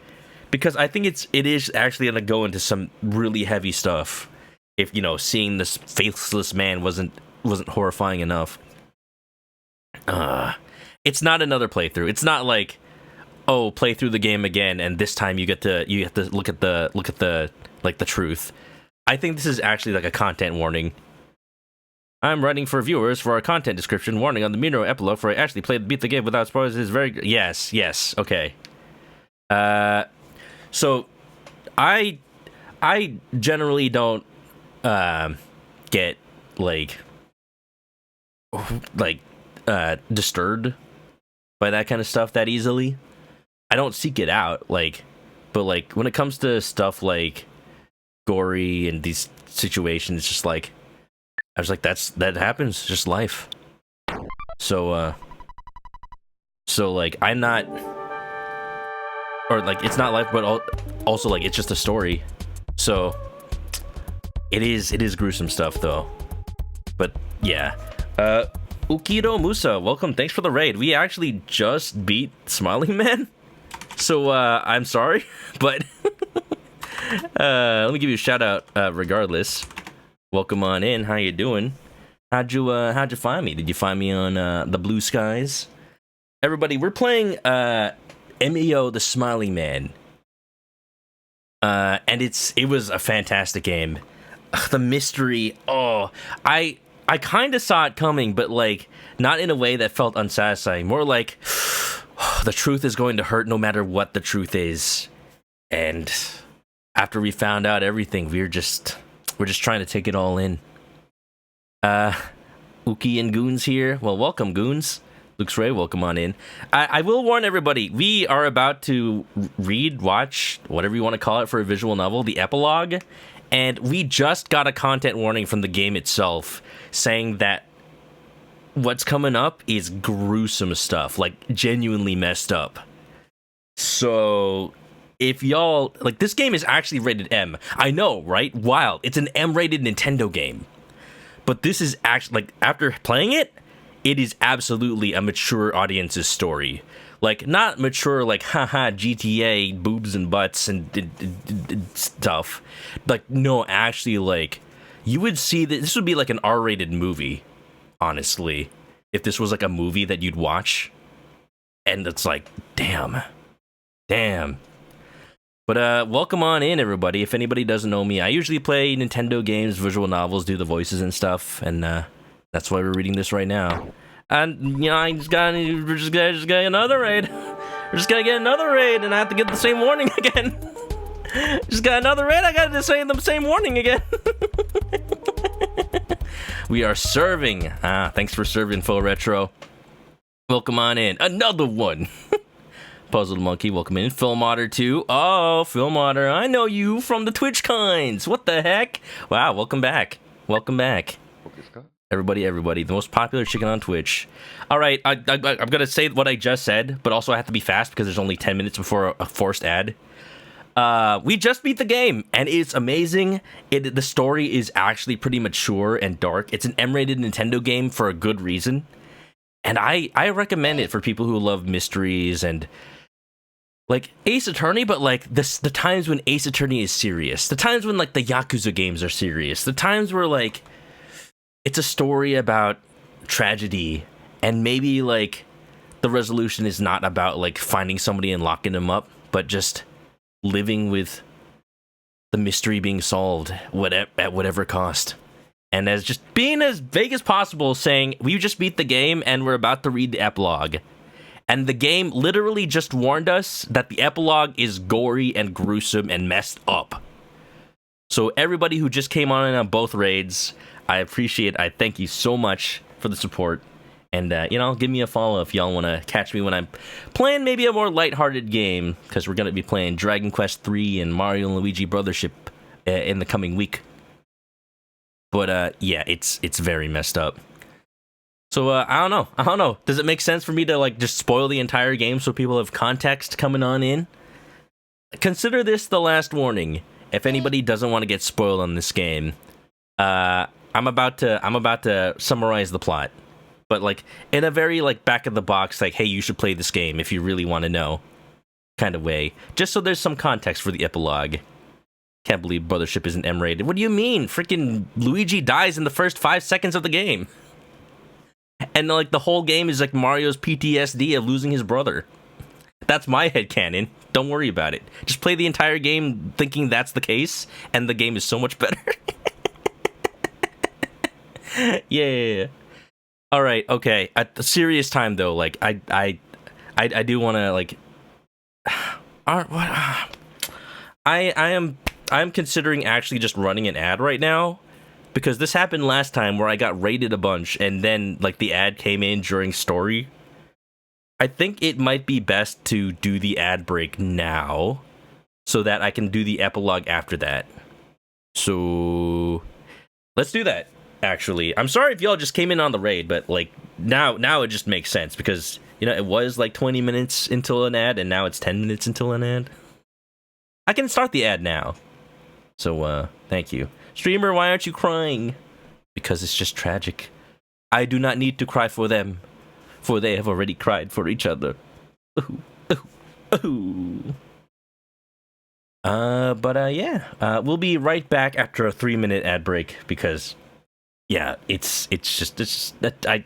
Because I think it is actually gonna go into some really heavy stuff. If, seeing this faceless man wasn't horrifying enough. It's not another playthrough. It's not like, oh, play through the game again, and this time you have to look at the truth. I think this is actually like a content warning. I'm writing for viewers for our content description. Warning on the Minoru epilogue for I actually beat the game without spoilers is very good. Yes, okay. So I generally don't get disturbed by that kind of stuff that easily. I don't seek it out, but when it comes to stuff like gory and these situations, just like I was like, that happens, just life. So I'm not, or it's not life, but also it's just a story. So it is gruesome stuff though. But yeah, Ukiro Musa, welcome. Thanks for the raid. We actually just beat Smiling Man, so I'm sorry, but Let me give you a shout out. Regardless, welcome on in. How you doing? How'd you find me? Did you find me on the blue skies? Everybody, we're playing Emio the Smiley Man. And it was a fantastic game. The mystery, I kind of saw it coming, but like not in a way that felt unsatisfying. More like the truth is going to hurt no matter what the truth is. And after we found out everything, we're just trying to take it all in. Uki and Goons here. Well, welcome, Goons. Luke's Ray, welcome on in. I will warn everybody, we are about to watch, whatever you want to call it for a visual novel, the epilogue, and we just got a content warning from the game itself saying that what's coming up is gruesome stuff, like genuinely messed up. So if y'all, like, this game is actually rated M. I know, right? Wild. It's an M-rated Nintendo game. But this is actually, like, after playing it, it is absolutely a mature audience's story. Like, not mature, like, haha, GTA, boobs and butts and stuff. Like, no, actually, like, you would see that this would be like an R-rated movie, honestly. If this was like a movie that you'd watch. And it's like, damn. But welcome on in, everybody. If anybody doesn't know me, I usually play Nintendo games, visual novels, do the voices and stuff, and that's why we're reading this right now. And, you know, we're just gonna get another raid. We're just gonna get another raid, and I have to get the same warning again. Just got another raid, I gotta say the same warning again. We are serving. Thanks for serving, Full Retro. Welcome on in. Another one. Puzzled Monkey, welcome in. Film Otter too. Oh, Film Otter, I know you from the Twitch kinds. What the heck? Wow, welcome back. Everybody, the most popular chicken on Twitch. All right, I'm gonna say what I just said, but also I have to be fast because there's only 10 minutes before a forced ad. We just beat the game, and it's amazing. The story is actually pretty mature and dark. It's an M-rated Nintendo game for a good reason, and I recommend it for people who love mysteries and like Ace Attorney, but like the times when Ace Attorney is serious, the times when like the Yakuza games are serious, the times where like it's a story about tragedy and maybe like the resolution is not about like finding somebody and locking them up, but just living with the mystery being solved at whatever cost. And as just being as vague as possible, saying we just beat the game and we're about to read the epilogue. And the game literally just warned us that the epilogue is gory and gruesome and messed up. So everybody who just came on both raids, I appreciate it. I thank you so much for the support. And, give me a follow if y'all want to catch me when I'm playing maybe a more lighthearted game, because we're going to be playing Dragon Quest III and Mario and Luigi Brothership in the coming week. But, yeah, it's very messed up. So, I don't know. Does it make sense for me to, like, just spoil the entire game so people have context coming on in? Consider this the last warning. If anybody doesn't want to get spoiled on this game, I'm about to summarize the plot. But, like, in a very, like, back-of-the-box, like, hey, you should play this game if you really want to know kind of way. Just so there's some context for the epilogue. Can't believe Brothership isn't M-rated. What do you mean? Freaking Luigi dies in the first 5 seconds of the game. And, like, the whole game is, like, Mario's PTSD of losing his brother. That's my headcanon. Don't worry about it. Just play the entire game thinking that's the case, and the game is so much better. Yeah. All right, okay. At the serious time, though, like, I do want to, like... I'm considering actually just running an ad right now, because this happened last time where I got raided a bunch, and then, like, the ad came in during story. I think it might be best to do the ad break now, so that I can do the epilogue after that. So, let's do that, actually. I'm sorry if y'all just came in on the raid, but, like, now it just makes sense, because, you know, it was, like, 20 minutes until an ad, and now it's 10 minutes until an ad. I can start the ad now. So, thank you. Streamer, why aren't you crying? Because it's just tragic. I do not need to cry for them, for they have already cried for each other. Ooh, ooh, ooh. Yeah. We'll be right back after a 3-minute ad break because, yeah, it's just I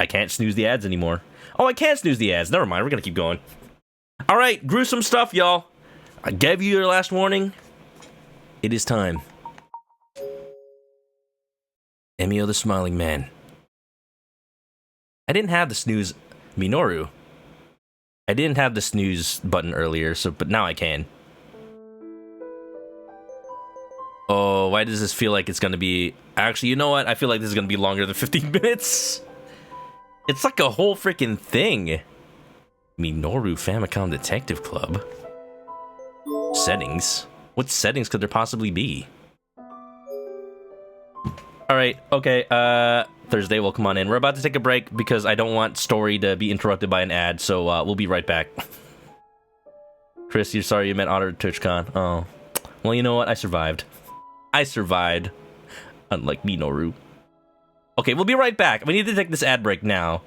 can't snooze the ads anymore. Oh, I can't snooze the ads. Never mind. We're gonna keep going. All right, gruesome stuff, y'all. I gave you your last warning. It is time. Emio the Smiling Man. I didn't have the snooze Minoru. I didn't have the snooze button earlier, but now I can. Oh, why does this feel like it's gonna be... Actually, you know what? I feel like this is gonna be longer than 15 minutes. It's like a whole freaking thing. Minoru Famicom Detective Club. Settings? What settings could there possibly be? Alright, okay, Thursday will come on in. We're about to take a break because I don't want story to be interrupted by an ad, so we'll be right back. Chris, you're sorry you met Otter at TwitchCon. Oh. Well, you know what? I survived. Unlike Minoru. Okay, we'll be right back. We need to take this ad break now.